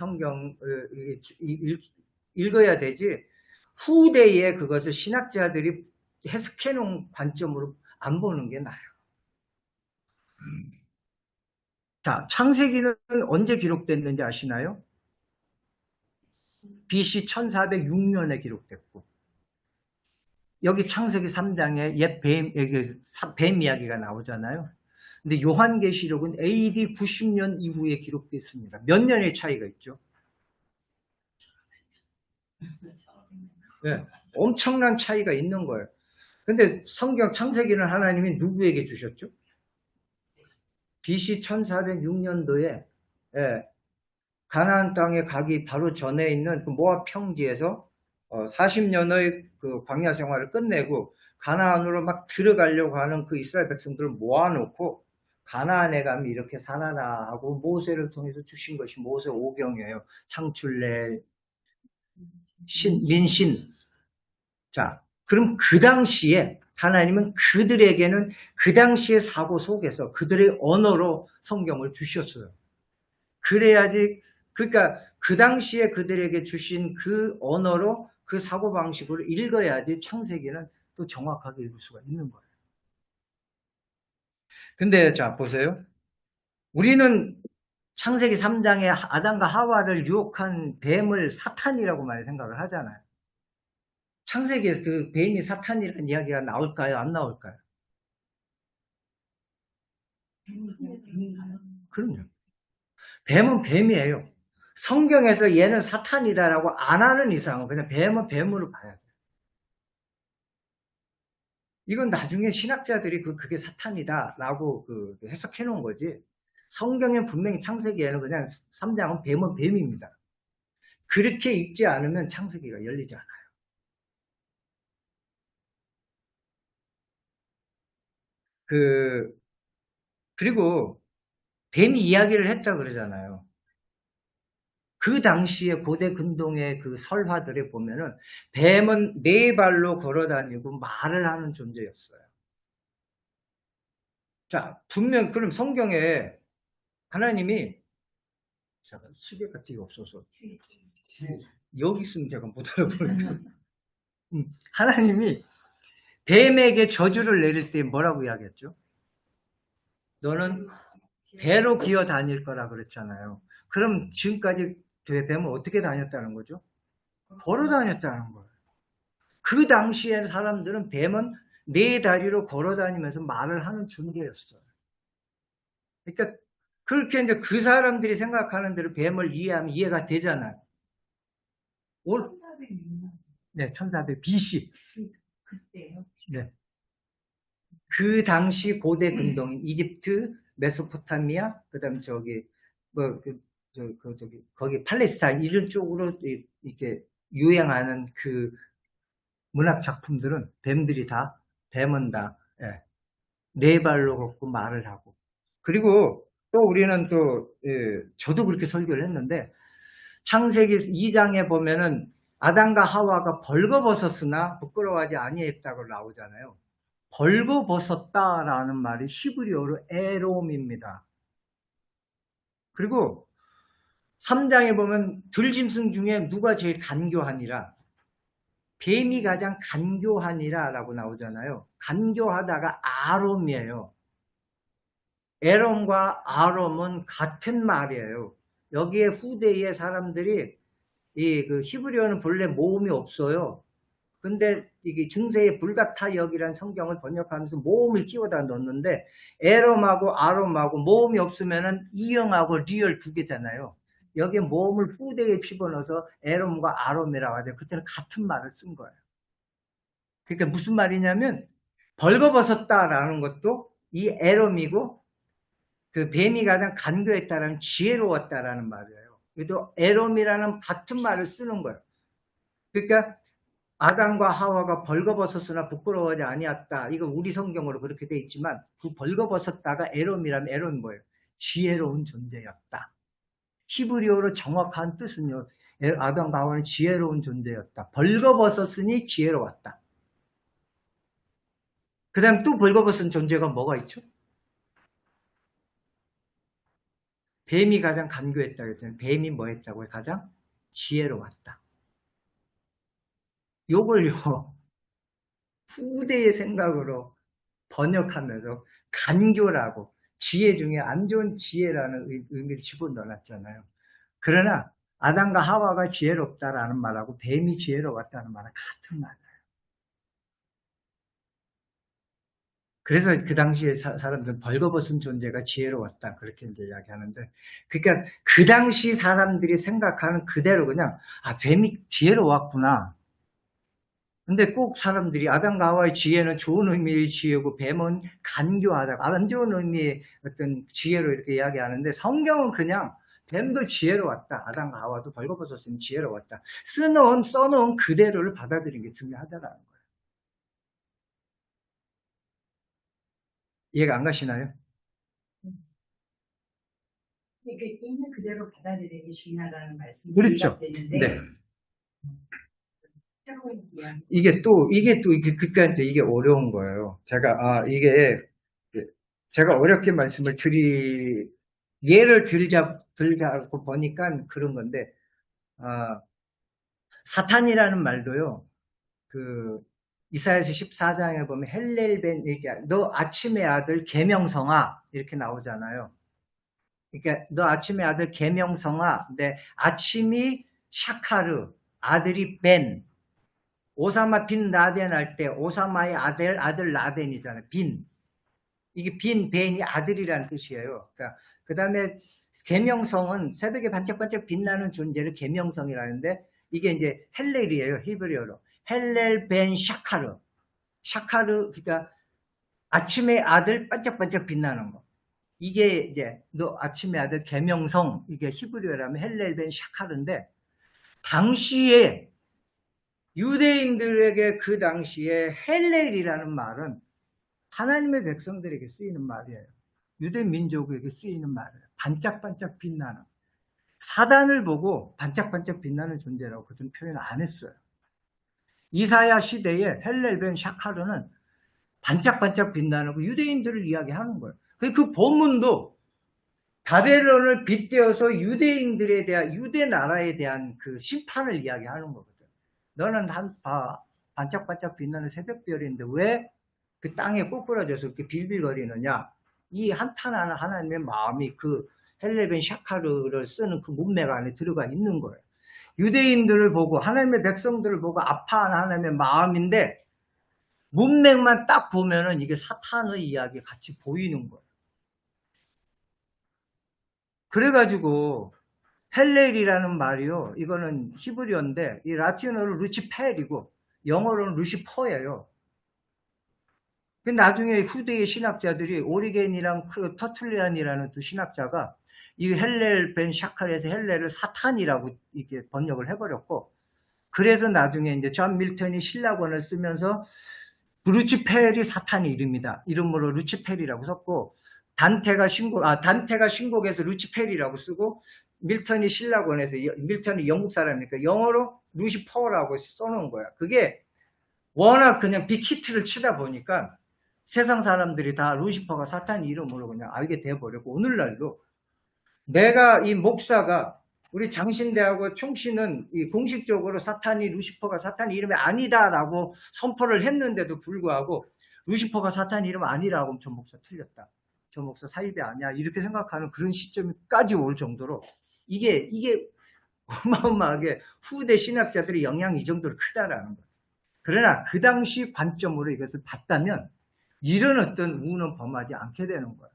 읽어야 되지, 후대에 그것을 신학자들이 해석해 놓은 관점으로 안 보는 게 나아요. 자, 창세기는 언제 기록됐는지 아시나요? BC 1406년에 기록됐고, 여기 창세기 3장에 옛 뱀 이야기가 나오잖아요. 근데 요한계시록은 AD 90년 이후에 기록됐습니다. 몇 년의 차이가 있죠? 네, 엄청난 차이가 있는 거예요. 근데 성경 창세기는 하나님이 누구에게 주셨죠? BC 1406년도에 가나안 땅에 가기 바로 전에 있는 그 모압 평지에서 40년의 그 광야 생활을 끝내고 가나안으로 막 들어가려고 하는 그 이스라엘 백성들을 모아놓고 가나안에 가면 이렇게 살아라 하고 모세를 통해서 주신 것이 모세 오경이에요. 창출내 민신. 자, 그럼 그 당시에 하나님은 그들에게는 그 당시의 사고 속에서 그들의 언어로 성경을 주셨어요. 그래야지, 그러니까 그 당시에 그들에게 주신 그 언어로 그 사고방식으로 읽어야지 창세기는 또 정확하게 읽을 수가 있는 거예요. 근데 자, 보세요. 우리는 창세기 3장에 아담과 하와를 유혹한 뱀을 사탄이라고 많이 생각을 하잖아요. 창세기에서 그 뱀이 사탄이라는 이야기가 나올까요? 안 나올까요? 그럼요. 뱀은 뱀이에요. 성경에서 얘는 사탄이다라고 안 하는 이상은 그냥 뱀은 뱀으로 봐야 돼요. 이건 나중에 신학자들이 그게 사탄이다라고 해석해 놓은 거지. 성경에 분명히 창세기에는 그냥 3장은 뱀은 뱀입니다. 그렇게 읽지 않으면 창세기가 열리지 않아요. 그리고 뱀이 이야기를 했다 그러잖아요. 그 당시에 고대 근동의 그 설화들에 보면은 뱀은 4발로 걸어다니고 말을 하는 존재였어요. 자, 분명 그럼 성경에 하나님이, 잠깐 시계 같은 게 없어서 여기 있으면 제가 못 알아보니까 하나님이 뱀에게 저주를 내릴 때 뭐라고 이야기했죠? 너는 배로 기어 다닐 거라 그랬잖아요. 그럼 지금까지 뱀은 어떻게 다녔다는 거죠? 걸어 다녔다는 거예요. 그 당시에 사람들은 뱀은 4다리로 걸어 다니면서 말을 하는 존재였어요. 그러니까 그렇게 이제 그 사람들이 생각하는 대로 뱀을 이해하면 이해가 되잖아요. 1406년. 네, 1400 BC. 그때요? 네. 그 당시 고대 근동인 이집트, 메소포타미아, 그다음 거기 팔레스타인 이런 쪽으로 이렇게 유행하는 그 문학 작품들은 뱀은 다 4발로 걷고 말을 하고. 그리고 또 우리는 저도 그렇게 설교를 했는데 창세기 2장에 보면은 아담과 하와가 벌거벗었으나 부끄러워하지 아니했다고 나오잖아요. 벌거벗었다라는 말이 히브리어로 에롬입니다. 그리고 3장에 보면 들짐승 중에 누가 제일 간교하니라? 뱀이 가장 간교하니라 라고 나오잖아요. 간교하다가 아롬이에요. 에롬과 아롬은 같은 말이에요. 여기에 후대의 사람들이 그 히브리어는 본래 모음이 없어요. 근데 이게 중세의 불가타역이라는 성경을 번역하면서 모음을 끼워다 넣었는데 에롬하고 아롬하고 모음이 없으면은 이형하고 리얼 두 개잖아요. 여기에 모음을 후대에 집어넣어서 에롬과 아롬이라고 하죠. 그때는 같은 말을 쓴 거예요. 그러니까 무슨 말이냐면 벌거벗었다라는 것도 이 에롬이고 그 뱀이 가장 간교했다라는 지혜로웠다라는 말이에요. 그래도 에롬이라는 같은 말을 쓰는 거예요. 그러니까 아담과 하와가 벌거벗었으나 부끄러워하지 아니었다. 이거 우리 성경으로 그렇게 돼 있지만 그 벌거벗었다가 에롬이라면 에롬이 뭐예요? 지혜로운 존재였다. 히브리어로 정확한 뜻은요. 아담과 하와는 지혜로운 존재였다. 벌거벗었으니 지혜로웠다. 그 다음 또 벌거벗은 존재가 뭐가 있죠? 뱀이 가장 간교했다고 했잖아요. 뱀이 뭐 했다고요? 가장 지혜로웠다. 요걸요. 후대의 생각으로 번역하면서 간교라고 지혜 중에 안 좋은 지혜라는 의미를 집어넣어놨잖아요. 그러나 아담과 하와가 지혜롭다라는 말하고 뱀이 지혜로웠다는 말은 같은 말이에요. 그래서 그 당시에 사람들은 벌거벗은 존재가 지혜로웠다 그렇게 이제 이야기하는데, 그러니까 그 당시 사람들이 생각하는 그대로 그냥 뱀이 지혜로웠구나. 근데 꼭 사람들이 아담과 하와의 지혜는 좋은 의미의 지혜고 뱀은 간교하다, 안 좋은 의미의 어떤 지혜로 이렇게 이야기하는데, 성경은 그냥 뱀도 지혜로웠다, 아담과 하와도 벌거벗었으면 지혜로웠다, 써놓은 그대로를 받아들이는 게 중요하다라는 거예요. 이해가 안 가시나요? 그러니까 있는 그대로 받아들이는 게 중요하다는 말씀이 그렇죠. 되는데, 네. 새로운 이야기. 이게 또 그러니까 이게 어려운 거예요. 제가 어렵게 말씀을 예를 들자고 보니까 그런 건데, 사탄이라는 말도요, 이사야서 14장에 보면 헬렐벤, 너 아침의 아들 계명성아 이렇게 나오잖아요. 그러니까 너 아침의 아들 계명성아, 근데 아침이 샤카르, 아들이 벤, 오사마 빈 라덴 할 때 오사마의 아들 라덴이잖아요. 이게 벤이 아들이라는 뜻이에요. 그러니까 그 다음에 계명성은 새벽에 반짝반짝 빛나는 존재를 계명성이라는데, 이게 이제 헬렐이에요. 히브리어로 헬렐 벤 샤카르. 그러니까 아침의 아들 반짝반짝 빛나는 거. 이게 이제 너 아침의 아들 계명성, 이게 히브리어라면 헬렐 벤 샤카르인데, 당시에 유대인들에게 그 당시에 헬렐이라는 말은 하나님의 백성들에게 쓰이는 말이에요. 유대 민족에게 쓰이는 말이에요. 반짝반짝 빛나는. 사단을 보고 반짝반짝 빛나는 존재라고 그들은 표현 안 했어요. 이사야 시대에 헬렐 벤 샤카르는 반짝반짝 빛나는 거, 유대인들을 이야기하는 거예요. 그 본문도 바벨론을 빗대어서 유대인들에 대한, 유대 나라에 대한 그 심판을 이야기하는 거거든. 너는 반짝반짝 빛나는 새벽별인데 왜 그 땅에 꼬꾸라져서 이렇게 빌빌거리느냐. 이 한탄하는 하나님의 마음이 그 헬레벤 샤카르를 쓰는 그 문맥 안에 들어가 있는 거예요. 유대인들을 보고, 하나님의 백성들을 보고 아파하는 하나님의 마음인데, 문맥만 딱 보면은 이게 사탄의 이야기 같이 보이는 거예요. 그래가지고 헬렐이라는 말이요, 이거는 히브리어인데 이 라틴어로 루치펠이고 영어로는 루시퍼예요. 나중에 후대의 신학자들이 오리겐이랑 터툴리안이라는 두 신학자가 이 헬렐 벤 샤칼에서 헬렐을 사탄이라고 이렇게 번역을 해버렸고, 그래서 나중에 이제 존 밀턴이 신라권을 쓰면서 루치펠이 사탄의 이름으로 루치펠이라고 썼고, 단테가 신곡에서 루치펠이라고 쓰고, 밀턴이 신라권에서, 밀턴이 영국 사람이니까 영어로 루시퍼라고 써놓은 거야. 그게 워낙 그냥 빅히트를 치다 보니까 세상 사람들이 다 루시퍼가 사탄 이름으로 그냥 알게 돼버렸고, 오늘날도 내가 이 목사가 우리 장신대하고 총신은 이 공식적으로 사탄이 루시퍼가 사탄 이름이 아니다라고 선포를 했는데도 불구하고 루시퍼가 사탄 이름 아니라고 저 목사 틀렸다. 저 목사 사입이 아니야. 이렇게 생각하는 그런 시점까지 올 정도로 이게 어마어마하게 후대 신학자들의 영향이 이 정도로 크다라는 거예요. 그러나 그 당시 관점으로 이것을 봤다면 이런 어떤 우는 범하지 않게 되는 거예요.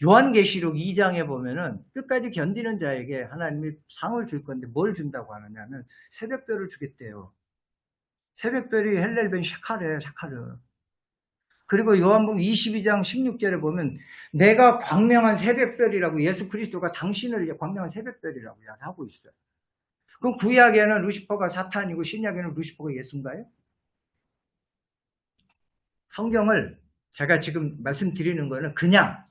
요한계시록 2장에 보면은 끝까지 견디는 자에게 하나님이 상을 줄 건데 뭘 준다고 하느냐면 새벽별을 주겠대요. 새벽별이 헬렐벤 샤카르예요, 샤카르. 그리고 요한복음 22장 16절에 보면 내가 광명한 새벽별이라고 예수 그리스도가 당신을 광명한 새벽별이라고 하고 있어요. 그럼 구약에는 루시퍼가 사탄이고 신약에는 루시퍼가 예수인가요? 성경을 제가 지금 말씀드리는 거는 그냥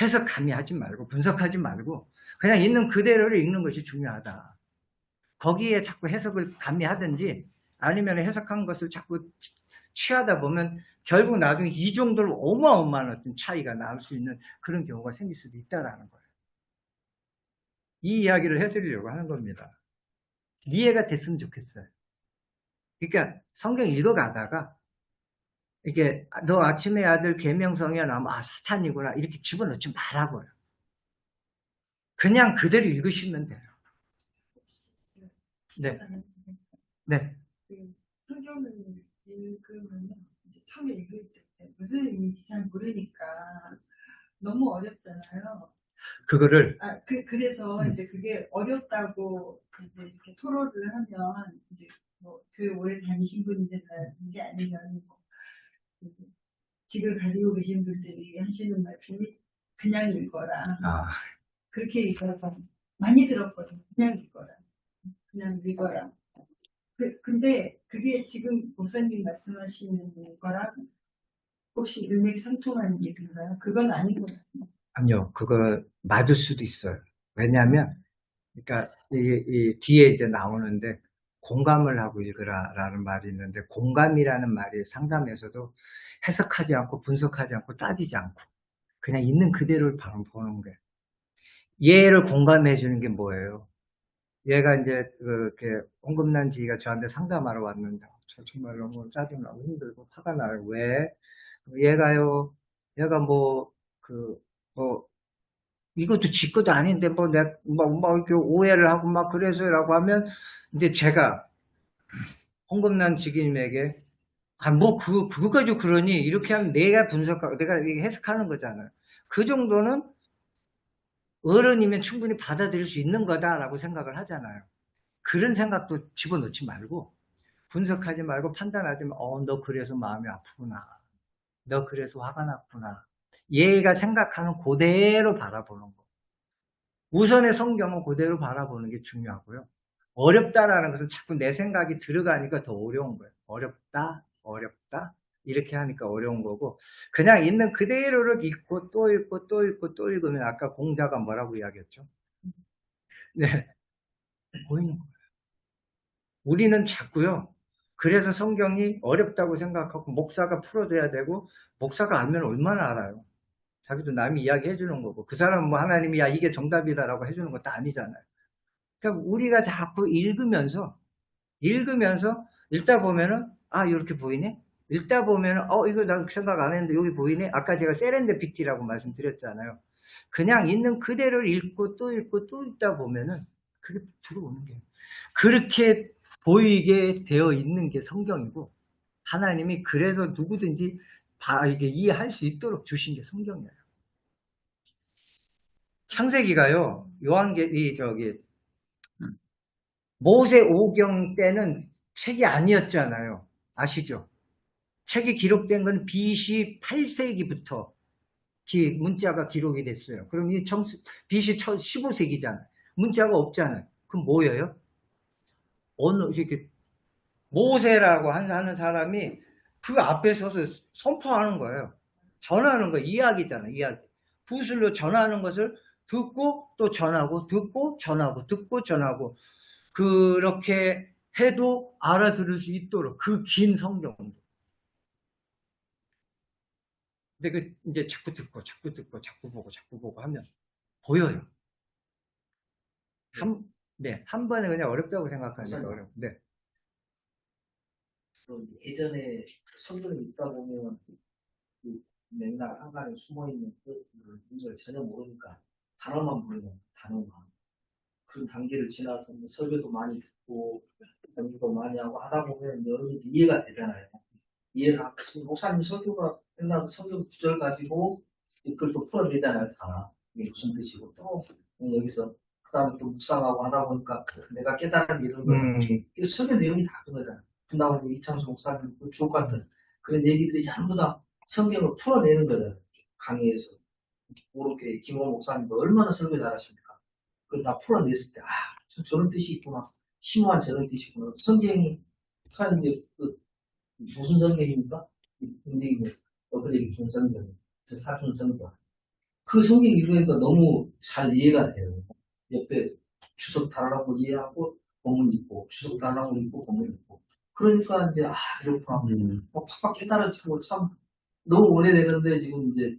해석 가미하지 말고 분석하지 말고 그냥 있는 그대로를 읽는 것이 중요하다. 거기에 자꾸 해석을 가미하든지 아니면 해석한 것을 자꾸 취하다 보면 결국 나중에 이 정도로 어마어마한 어떤 차이가 나올 수 있는 그런 경우가 생길 수도 있다라는 거예요. 이 이야기를 해드리려고 하는 겁니다. 이해가 됐으면 좋겠어요. 그러니까 성경 읽어가다가 이게 너 아침에 아들 계명성에 나오면 아 사탄이구나 이렇게 집어넣지 말라고요. 그냥 그대로 읽으시면 돼요. 네. 네. 성경을 읽으면 처음에 읽을 때 무슨 의미인지 잘 모르니까 너무 어렵잖아요. 그거를 그래서 이제 그게 어렵다고 이제 이렇게 토론을 하면 이제 뭐 교회 오래 다니신 분들이라든지 아니면 뭐 지금 가지고 계신 분들이 하시는 말씀이 그냥 읽어라. 그렇게 읽어서 많이 들었거든요. 그냥 읽어라. 그냥 읽어라. 근데 그게 지금 목사님 말씀하시는 거랑 혹시 일맥상통하는 얘기인가요? 그건 아닌 것 같아요. 아니요, 그거 맞을 수도 있어요. 왜냐하면, 그러니까 이 뒤에 이제 나오는데 공감을 하고 읽으라라는 말이 있는데 공감이라는 말이 상담에서도 해석하지 않고 분석하지 않고 따지지 않고 그냥 있는 그대로를 바로 보는 거예요. 얘를 공감해 주는 게 뭐예요? 얘가 이제 그렇게 홍금난 지기가 저한테 상담하러 왔는데 저 정말 너무 짜증나고 힘들고 화가 나요. 왜? 얘가 뭐 이것도 지 것도 아닌데 뭐 내가 막 이렇게 오해를 하고 막 그래서라고 하면 이제 제가 홍금난 지기님에게 그거 가지고 그러니 이렇게 하면 내가 해석하는 거잖아요. 그 정도는 어른이면 충분히 받아들일 수 있는 거다라고 생각을 하잖아요. 그런 생각도 집어넣지 말고 분석하지 말고 판단하지 말고 너 그래서 마음이 아프구나. 너 그래서 화가 났구나. 얘가 생각하는 그대로 바라보는 거. 우선의 성경은 그대로 바라보는 게 중요하고요. 어렵다라는 것은 자꾸 내 생각이 들어가니까 더 어려운 거예요. 어렵다. 이렇게 하니까 어려운 거고 그냥 있는 그대로를 읽고 또 읽고 또 읽고 또 읽으면 아까 공자가 뭐라고 이야기했죠? 네, 보이는 거예요. 우리는 자꾸요. 그래서 성경이 어렵다고 생각하고 목사가 풀어줘야 되고 목사가 알면 얼마나 알아요. 자기도 남이 이야기해 주는 거고 그 사람은 뭐 하나님이 야 이게 정답이다라고 해주는 것도 아니잖아요. 그러니까 우리가 자꾸 읽으면서 읽다 보면은 이렇게 보이네. 읽다 보면은 이거 나 생각 안 했는데 여기 보이네. 아까 제가 세렌데피티라고 말씀드렸잖아요. 그냥 있는 그대로 읽고 또 읽다 보면은 그게 들어오는 거예요. 그렇게 보이게 되어 있는 게 성경이고 하나님이 그래서 누구든지 이게 이해할 수 있도록 주신 게 성경이에요. 창세기가요. 모세 오경 때는 책이 아니었잖아요. 아시죠? 책이 기록된 건 BC 8세기부터 문자가 기록이 됐어요. 그럼 BC 15세기잖아요. 문자가 없잖아요. 그럼 뭐예요? 이렇게 모세라고 하는 사람이 그 앞에 서서 선포하는 거예요. 전하는 거 이야기잖아요. 이야기. 붓으로 전하는 것을 듣고 또 전하고 듣고 전하고 듣고 전하고 그렇게 해도 알아들을 수 있도록 그 긴 성경도. 근데 그 이제 자꾸 듣고 자꾸 듣고 자꾸 보고 하면 보여요. 네, 한 번에 그냥 어렵다고 생각하니까 목사님. 어려워. 네. 그 예전에 성경을 읽다 보면 그 맥락 한간에 숨어있는 뜻을 전혀 모르니까 단어만 모르면 단어만 그런 단계를 지나서 뭐 설교도 많이 듣고 연구도 많이 하고 하다 보면 이제 어느 정도 이해가 되잖아요. 이해를 하고 목사님 설교가 끝나고 성경 구절 가지고 그걸 또 풀어내잖아요. 다 이게 무슨 뜻이고 또 여기서 그다음에 또 묵상하고 하다 보니까 내가 깨달음이 이런 거다. 설교 내용이 다 그거잖아요. 그다음에 이창수 목사님 그 주옥 같은 그런 얘기들이 전부 다 성경을 풀어내는 거잖아요. 강의에서 그렇게 김호 목사님도 얼마나 설교 잘하십니까? 그걸 다 풀어냈을 때, 저런 뜻이 있구나. 심오한 저런 뜻이 있구나. 성경이, 이제, 무슨 성경입니까? 굉장히, 엊그제 읽힌 성경, 사준 성경. 그 성경 읽으니까 너무 잘 이해가 돼요. 옆에 주석 달라고 이해하고, 본문 읽고, 주석 달라고 읽고, 본문 읽고. 그러니까 이제, 이렇구나. 팍팍 깨달아지고, 참, 너무 오래되는데, 지금 이제,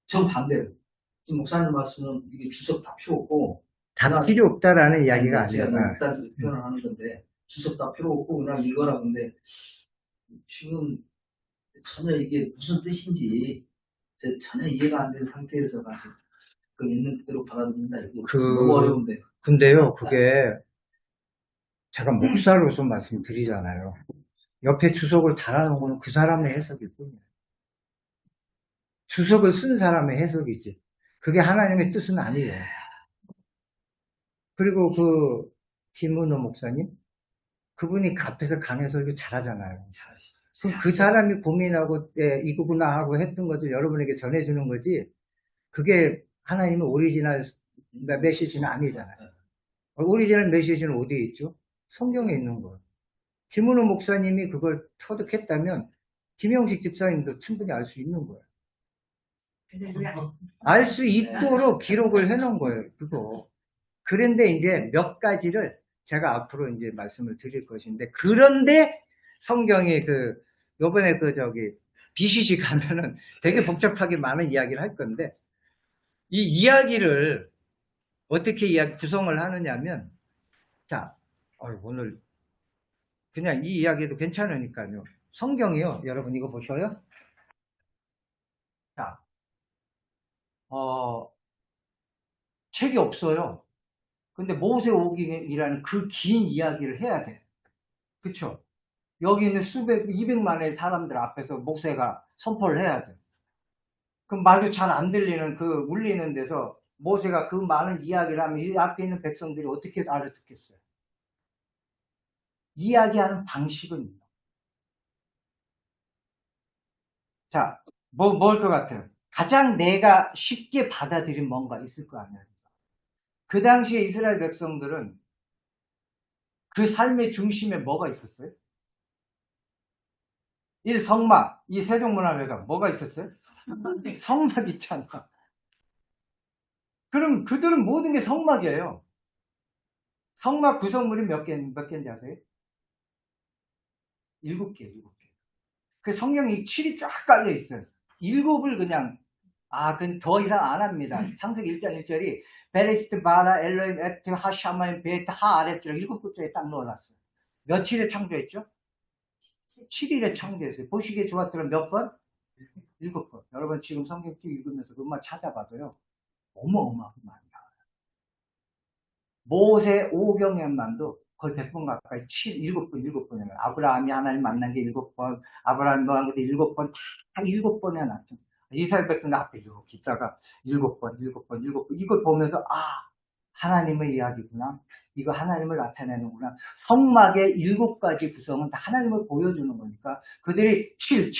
정반대로. 지금 목사님 말씀은 이게 주석 다 펴고, 다 필요 없다라는 이야기가 제가 아니라 너무 극단적으로 표현을 하는 건데 주석 다 필요 없고 그냥 읽어라. 근데 지금 전혀 이게 무슨 뜻인지 전혀 이해가 안 되는 상태에서 가서 그 있는 그대로 받아들인다. 이게 너무 어려운데. 근데요, 그게 제가 목사로서 말씀드리잖아요. 옆에 주석을 달아놓은 거는 그 사람의 해석일 뿐이에요. 주석을 쓴 사람의 해석이지. 그게 하나님의 뜻은 아니에요. 그리고 그 김은호 목사님, 그분이 앞에서 강해 설교 잘하잖아요. 그럼 그 사람이 고민하고 이거구나 하고 했던 것을 여러분에게 전해주는 거지. 그게 하나님의 오리지널 메시지는 아니잖아요. 오리지널 메시지는 어디에 있죠? 성경에 있는 거예요. 김은호 목사님이 그걸 터득했다면 김영식 집사님도 충분히 알 수 있는 거예요. 알 수 있도록 기록을 해놓은 거예요. 그거. 그런데 이제 몇 가지를 제가 앞으로 이제 말씀을 드릴 것인데, 그런데 성경이 요번에 BCC 가면은 되게 복잡하게 많은 이야기를 할 건데, 이 이야기를 어떻게 구성을 하느냐면, 자, 오늘 그냥 이 이야기도 괜찮으니까요. 성경이요. 여러분 이거 보셔요. 자, 책이 없어요. 근데 모세오경이라는 그 긴 이야기를 해야 돼. 그쵸? 여기 있는 200만의 사람들 앞에서 모세가 선포를 해야 돼. 그럼 말도 잘 안 들리는 울리는 데서 모세가 그 많은 이야기를 하면 이 앞에 있는 백성들이 어떻게 알아듣겠어요? 이야기하는 방식은 있요. 자, 뭘 것 같아요? 가장 내가 쉽게 받아들인 뭔가 있을 거 아니에요. 그 당시에 이스라엘 백성들은 그 삶의 중심에 뭐가 있었어요? 성막, 이 세종문화회관 뭐가 있었어요? 성막 있잖아. 그럼 그들은 모든 게 성막이에요. 성막 구성물이 몇 개인지 아세요? 7개. 그 성경이 7이 쫙 깔려 있어요. 7을 그냥, 그건 더 이상 안 합니다. 창세기 1장 1절이 베레시트 바라 엘로임 에트 하샤마임 베트 하 아랫줄 7글자에 딱 넣어놨어요. 며칠에 창조했죠? 7일에 창조했어요. 보시기에 좋았더라 몇 번? 7번. 여러분 지금 성경책 읽으면서 그것만 찾아봐도요. 어마어마하게 많이 나와요. 모세 오경에만도 거의 100번 가까이 7번이에요. 아브라함이 하나님 만난 게 7번, 아브라함 너한 것도 7번, 다 7번에 나왔죠. 이스라엘 백성 앞에 이렇게 있다가 7번. 이걸 보면서, 하나님의 이야기구나. 이거 하나님을 나타내는구나. 성막의 7가지 구성은 다 하나님을 보여주는 거니까 그들이 7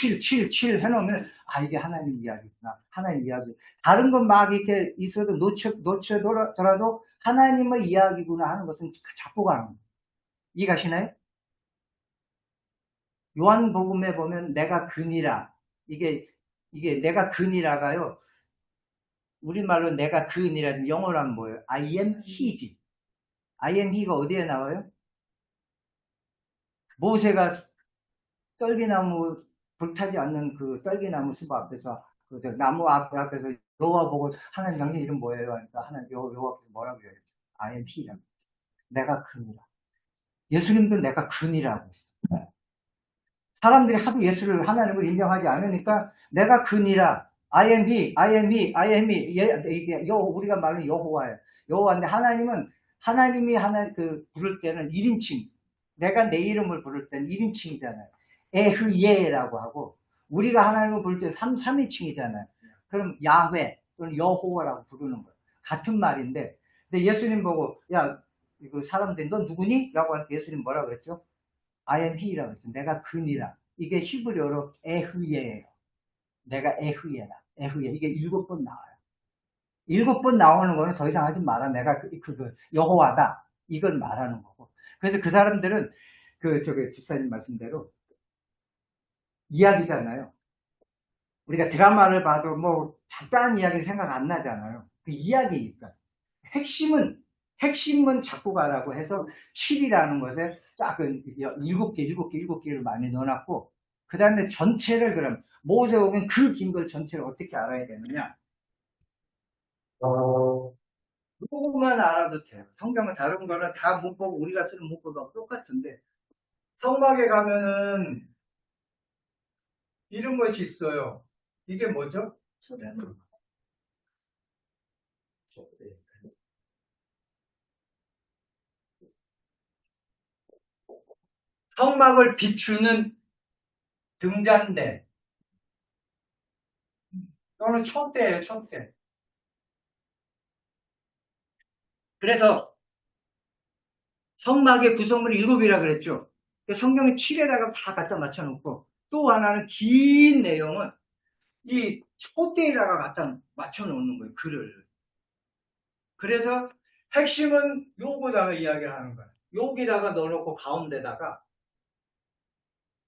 해놓으면 이게 하나님 이야기구나. 하나님 이야기. 다른 건 막 이렇게 있어도 놓쳐더라도 하나님의 이야기구나 하는 것은 잡고 가는 거예요. 이해가시나요? 요한복음에 보면 내가 그니라. 이게 내가 그니라가요. 우리말로 내가 그니라. 영어로 하면 뭐예요? I am he지. I am he가 어디에 나와요? 모세가 불타지 않는 그 떨기나무 숲 앞에서 그 나무 앞에서 여호와 보고 하나님 당신 이름 뭐예요? 하니까 하나님 여호와께서 뭐라고 그래요? I am He라고. 내가 그니라. 예수님도 내가 그니라고 했어. 사람들이 하도 예수를 하나님을 인정하지 않으니까 내가 그니라. I am He, I am He, I am He. 이게 우리가 말하는 여호와예요. 여호와인데 하나님이 부를 때는 1인칭. 내가 내 이름을 부를 때는 1인칭이잖아요. 에흐예라고 하고 우리가 하나님을 부를 때 3인칭이잖아요. 그럼 야훼 또는 여호와라고 부르는 거예요. 같은 말인데 근데 예수님 보고 야 이거 사람들이 넌 누구니? 라고 하니까 예수님 뭐라 그랬죠? I am He라고 했죠. 내가 그니라. 이게 히브리어로 에흐예예요. 내가 에흐예다. 에흐예. 이게 7번 나와요. 7번 나오는 거는 더 이상 하지 마라. 내가 여호와다. 이걸 말하는 거고. 그래서 그 사람들은 집사님 말씀대로 이야기잖아요. 우리가 드라마를 봐도 뭐 잡다한 이야기 생각 안 나잖아요. 그 이야기니까. 핵심은 잡고 가라고 해서 7이라는 것에 작은 7개를 많이 넣어놨고 그 다음에 전체를 그럼 모세오경 그 긴 걸 전체를 어떻게 알아야 되느냐? 요것만 알아도 돼요. 성경은 다른 거는 다 문법, 우리가 쓰는 문법하고 똑같은데 성막에 가면은 이런 것이 있어요. 이게 뭐죠? 성막을 비추는 등잔대 또는 촛대예요. 촛대. 그래서 성막의 구성물이 7이라 그랬죠. 성경이 7에다가 다 갖다 맞춰놓고 또 하나는 긴 내용은 이 촛대에다가 갖다 맞춰놓는 거예요. 글을. 그래서 핵심은 요거다가 이야기를 하는 거예요. 여기다가 넣어놓고 가운데다가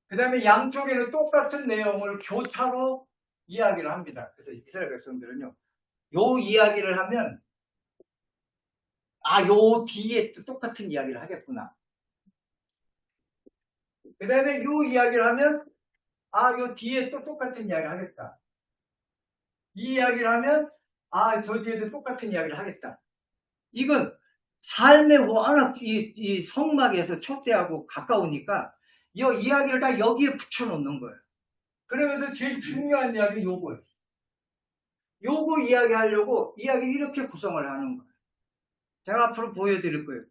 그 다음에 양쪽에는 똑같은 내용을 교차로 이야기를 합니다. 그래서 이스라엘 백성들은요. 요 이야기를 하면 요 뒤에 또 똑같은 이야기를 하겠구나. 그 다음에 요 이야기를 하면 요 뒤에 또 똑같은 이야기를 하겠다. 이 이야기를 하면 저 뒤에도 똑같은 이야기를 하겠다. 이건 삶의 워낙 이 성막에서 촛대하고 가까우니까 이 이야기를 다 여기에 붙여놓는 거예요. 그러면서 제일 중요한 이야기 요거예요. 요거 이야기하려고 이야기를 이렇게 구성을 하는 거예요. 제가 앞으로 보여드릴 거예요.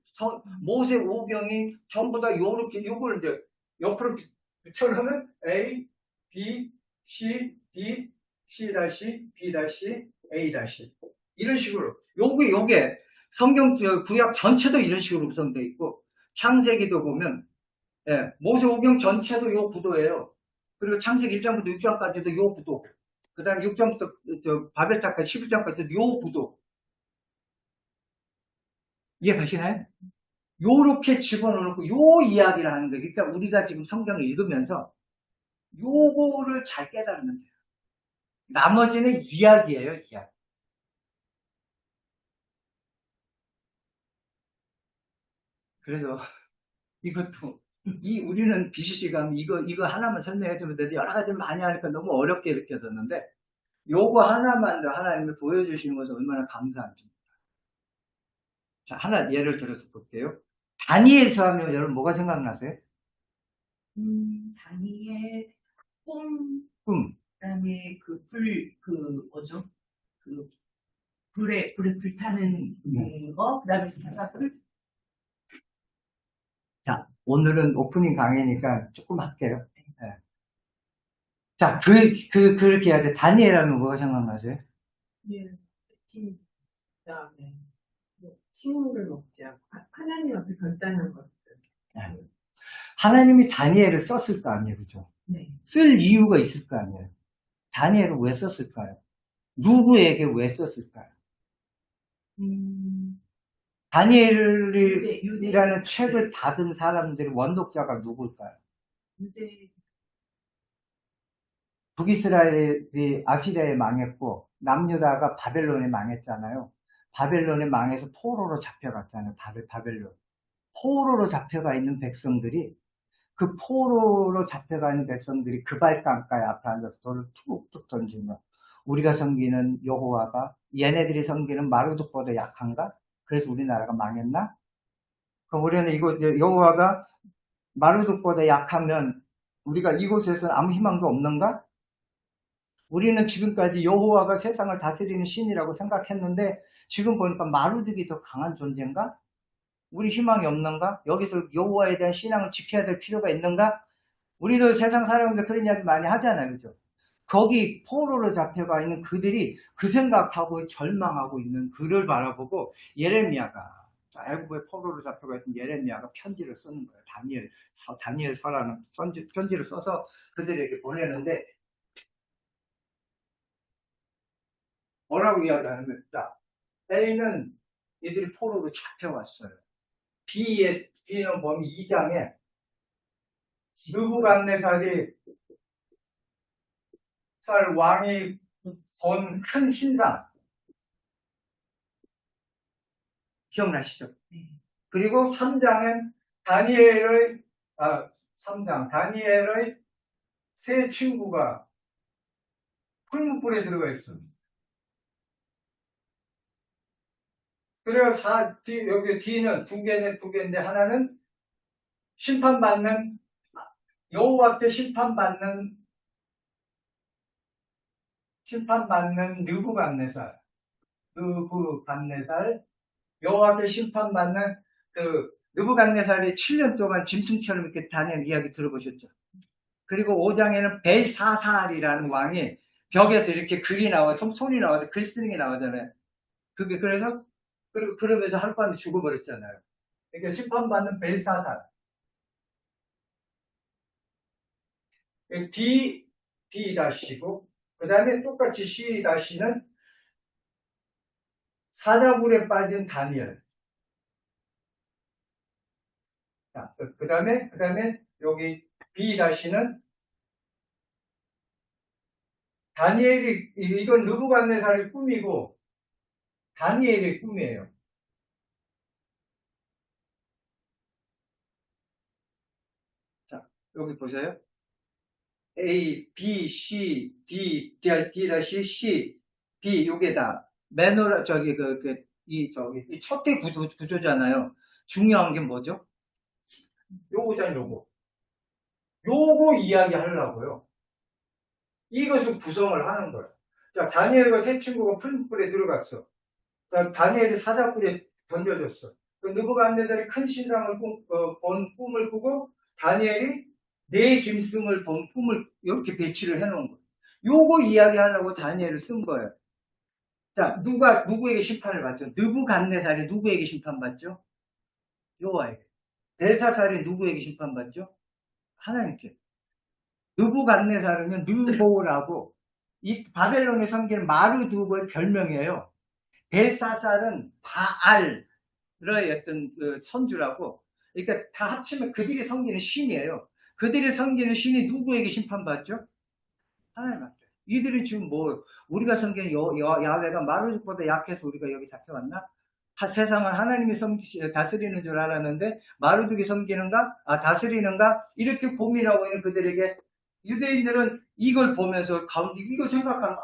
모세 오경이 전부 다 요걸 이제 옆으로 붙여놓으면 A, B, C, D, C-, B-, A- 이런 식으로 요게 성경 구약 전체도 이런 식으로 구성되어 있고 창세기도 보면 모세오경 전체도 요 구도예요. 그리고 창세기 1장부터 6장까지도 요 구도. 그 다음에 6장부터 바벨탑까지 11장까지도 요 구도. 이해 가시나요? 요렇게 집어넣고 요 이야기를 하는 거예요. 그러니까 우리가 지금 성경을 읽으면서 요거를 잘 깨달으면 돼요. 나머지는 이야기예요, 이야기. 그래서 이것도 우리는 BCC 가면 이거 하나만 설명해 주면 되는데 여러 가지를 많이 하니까 너무 어렵게 느껴졌는데 요거 하나만도 하나님이 보여주시는 것은 얼마나 감사한지. 자, 하나 예를 들어서 볼게요. 다니엘서 하면 여러분 뭐가 생각나세요? 다니엘, 꿈, 꿈. 그다음에 뭐죠? 불에 불타는 거, 그다음에 사사들. 자, 오늘은 오프닝 강의니까 조금 할게요. 네. 자, 그렇게 해야 돼. 다니엘 하면 뭐가 생각나세요? 예, 그다음에 식물을 먹지 않고 하나님 앞에 결단한 것들. 네. 하나님이 다니엘을 썼을 거 아니에요, 그죠? 네. 쓸 이유가 있을 거 아니에요. 다니엘을 왜 썼을까요? 누구에게 왜 썼을까요? 다니엘이라는 책을 받은 사람들의 원독자가 누굴까요? 북이스라엘이 아시리아에 망했고 남유다가 바벨론에 망했잖아요. 바벨론에 망해서 포로로 잡혀갔잖아요. 바벨론. 포로로 잡혀가 있는 백성들이 그 발강가에 앞에 앉아서 돌을 툭툭 던지면 우리가 섬기는 여호와가 얘네들이 섬기는 마르둑보다 약한가? 그래서 우리나라가 망했나? 그럼 우리는 여호와가 마르둑보다 약하면 우리가 이곳에서는 아무 희망도 없는가? 우리는 지금까지 여호와가 세상을 다스리는 신이라고 생각했는데 지금 보니까 마르둑이 더 강한 존재인가? 우리 희망이 없는가? 여기서 여호와에 대한 신앙을 지켜야 될 필요가 있는가? 우리도 세상 사람들 그런 이야기 많이 하잖아요. 그죠? 거기 포로로 잡혀가 있는 그들이 그 생각하고 절망하고 있는 그를 바라보고 예레미야가 애굽의 포로로 잡혀가 있는 예레미야가 편지를 쓰는 거예요. 다니엘서라는 편지를 써서 그들에게 보내는데 뭐라고 이야기하는 거야? A는 이들이 포로로 잡혀왔어요. B는 보면 2장에 느부갓네살 왕이 본 큰 신상 기억나시죠? 그리고 3장은 다니엘의 세 친구가 풀무불에 들어가 있어요. 그리고 여기 D는 두 개인데 하나는 심판받는 여호와 앞에 심판받는 느부갓네살 여호와 앞에 심판받는 그 느부갓네살이 7년 동안 짐승처럼 이렇게 다니는 이야기 들어보셨죠? 그리고 5장에는 벨사살이라는 왕이 벽에서 이렇게 글이 나와서 손이 나와서 글 쓰는 게 나오잖아요. 그러면서 하룻밤에 죽어버렸잖아요. 그러니까 심판받는 벨사살. D-고 그 다음에 똑같이 C-는 사자굴에 빠진 다니엘. 자, 그 다음에 여기 B-는 다니엘이, 이건 느부갓네살의 꿈이고 다니엘의 꿈이에요. 자, 여기 보세요. A, B, C, D, C, B, 요게 다 매너라, 이 첫대 구조잖아요. 중요한 게 뭐죠? 요거 이야기 하려고요. 이것을 구성을 하는 거예요. 자, 다니엘과 세 친구가 풀무불에 들어갔어. 자, 다니엘이 사자굴에 던져졌어. 그 느부갓네살이 큰 신상을 본 꿈을 꾸고 다니엘이 네 짐승을 본 꿈을 이렇게 배치를 해놓은 거예요. 요거 이야기하려고 다니엘을 쓴 거예요. 자, 누구에게 심판을 받죠? 느부갓네살이 누구에게 심판받죠? 여호와에게. 벨사살이 누구에게 심판받죠? 하나님께. 느부갓네살은 느보라고 이 바벨론에 섬기는 마르둑의 별명이에요. 벨사살은 바알의 어떤 그 선주라고. 그러니까 다 합치면 그들이 섬기는 신이에요. 그들이 섬기는 신이 누구에게 심판받죠? 하나님한테. 이들이 지금 우리가 섬기는 야훼가 마르둑보다 약해서 우리가 여기 잡혀왔나? 세상은 하나님이 다스리는 줄 알았는데 마르둑이 다스리는가? 이렇게 고민하고 있는 그들에게 유대인들은 이걸 보면서 이걸 생각하면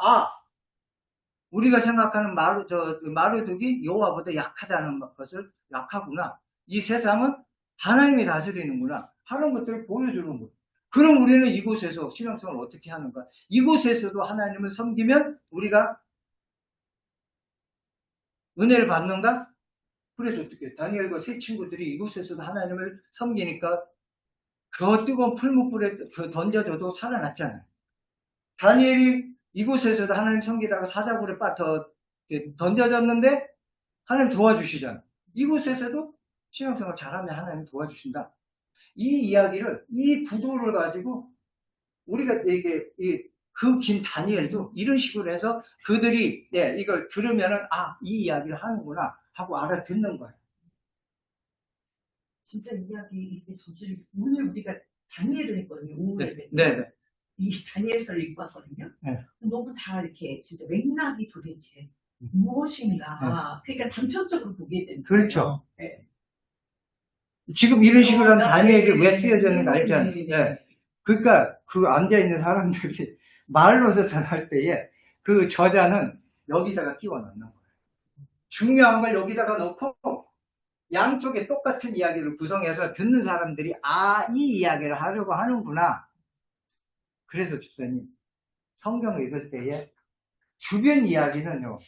우리가 생각하는 마르둑이 여호와보다 약하다는 것을 약하구나. 이 세상은 하나님이 다스리는구나 하는 것들을 보여주는 거예요. 그럼 우리는 이곳에서 신앙생활을 어떻게 하는가? 이곳에서도 하나님을 섬기면 우리가 은혜를 받는가? 그래서 어떻게 다니엘과 세 친구들이 이곳에서도 하나님을 섬기니까 그 뜨거운 풀무불에 던져져도 살아났잖아요. 다니엘이 이곳에서도 하나님 섬기다가 사자굴에 던져졌는데 하나님 도와주시잖아요. 이곳에서도 신앙생활 잘하면 하나님 도와주신다. 이 이야기를, 이 구도를 가지고 우리가 그 긴 다니엘도 이런 식으로 해서 그들이 이걸 들으면은 이 이야기를 하는구나 하고 알아듣는 거예요. 진짜 이야기 오늘 우리가 다니엘을 했거든요. 오후에 네. 이 다니엘서를 읽고 왔거든요. 네. 너무 다 이렇게 진짜 맥락이 도대체 무엇인가. 그러니까 단편적으로 보게 되는 거예요. 그렇죠. 네. 지금 이런 식으로 하면 다니엘이 왜 쓰여졌는지 알잖아요. 그러니까 그 앉아있는 사람들이 말로서 전할 때에 그 저자는 여기다가 끼워 넣는 거예요. 중요한 걸 여기다가 넣고 양쪽에 똑같은 이야기를 구성해서 듣는 사람들이 이 이야기를 하려고 하는구나. 그래서 집사님, 성경을 읽을 때에 주변 이야기는요,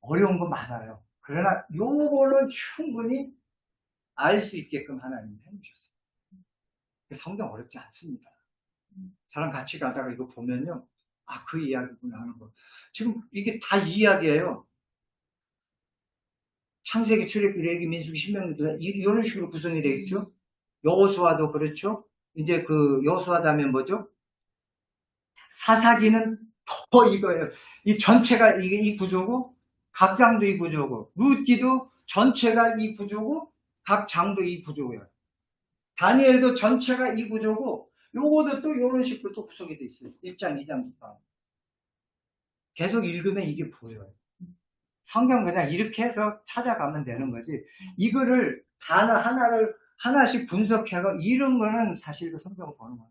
어려운 거 많아요. 그러나 요거는 충분히 알 수 있게끔 하나님이 해주셨어요. 성경 어렵지 않습니다. 저랑 같이 가다가 이거 보면요, 그 이야기구나 하는 거. 지금 이게 다 이 이야기예요. 창세기, 출애굽기, 레위기, 민수기, 신명기도 이런 식으로 구성이 되어 있죠. 여호수아도 그렇죠. 이제 그 여호수아 하면 뭐죠? 사사기는 더 이거예요. 이 전체가 이 구조고 각 장도 이 구조고 룻기도 전체가 이 구조고 각 장도 이 구조고요. 다니엘도 전체가 이 구조고 요거도 또 이런 식으로 또 구성이 되어 있어요. 1장, 2장부터. 계속 읽으면 이게 보여요. 성경 그냥 이렇게 해서 찾아가면 되는 거지. 이거를 단어 하나를 하나씩 분석해서 이런 거는 사실 그 성경을 보는 거예요.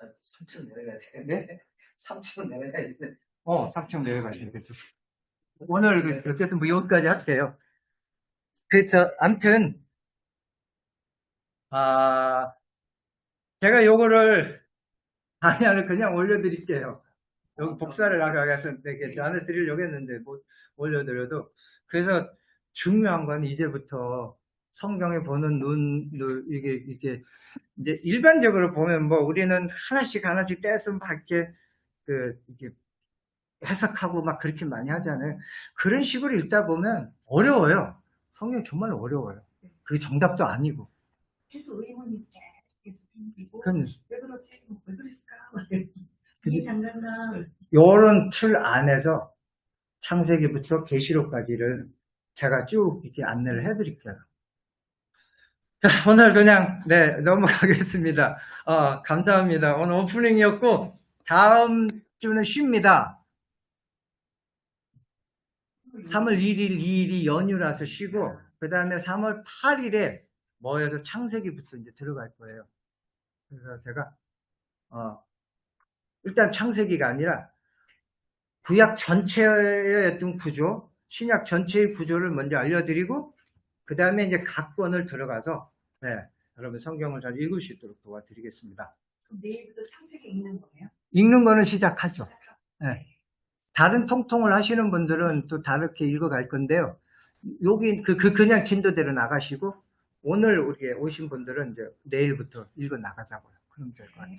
3층 내려가야 돼. 네? 3층 내려가야 돼. 3층 내려가시겠죠. 오늘 어쨌든 뭐 여기까지 할게요. 그래서 아무튼 제가 요거를 방향을 그냥 올려드릴게요. 여기 복사를 나가서 되게 안을 드리려고 했는데 못 올려드려도. 그래서 중요한 건 이제부터 성경에 보는 이게 이제 일반적으로 보면 뭐 우리는 하나씩 떼서 막 이렇게 이렇게 해석하고 막 그렇게 많이 하잖아요. 그런 식으로 읽다 보면 어려워요. 성경이 정말 어려워요. 그게 정답도 아니고. 계속 의문이 계속 생기고 그건 왜 그러지? 왜 그랬을까? 이해 안 간다. 요런 틀 안에서 창세기부터 계시록까지를 제가 쭉 이렇게 안내를 해드릴게요. 자, 오늘 그냥 넘어가겠습니다. 감사합니다. 오늘 오프닝이었고 다음 주는 쉽니다. 3월 1일, 2일이 연휴라서 쉬고 그 다음에 3월 8일에 모여서 창세기부터 이제 들어갈 거예요. 그래서 제가 일단 창세기가 아니라 구약 전체의 어떤 구조, 신약 전체의 구조를 먼저 알려드리고 그 다음에 이제 각 권을 들어가서 여러분 성경을 잘 읽을 수 있도록 도와드리겠습니다. 그럼 내일부터 창세기 읽는 거예요? 읽는 거는 시작하죠. 네. 다른 통통을 하시는 분들은 또 다르게 읽어갈 건데요. 여기 그냥 진도대로 나가시고 오늘 우리 오신 분들은 이제 내일부터 읽어 나가자고요. 그럼 될 것 같아요.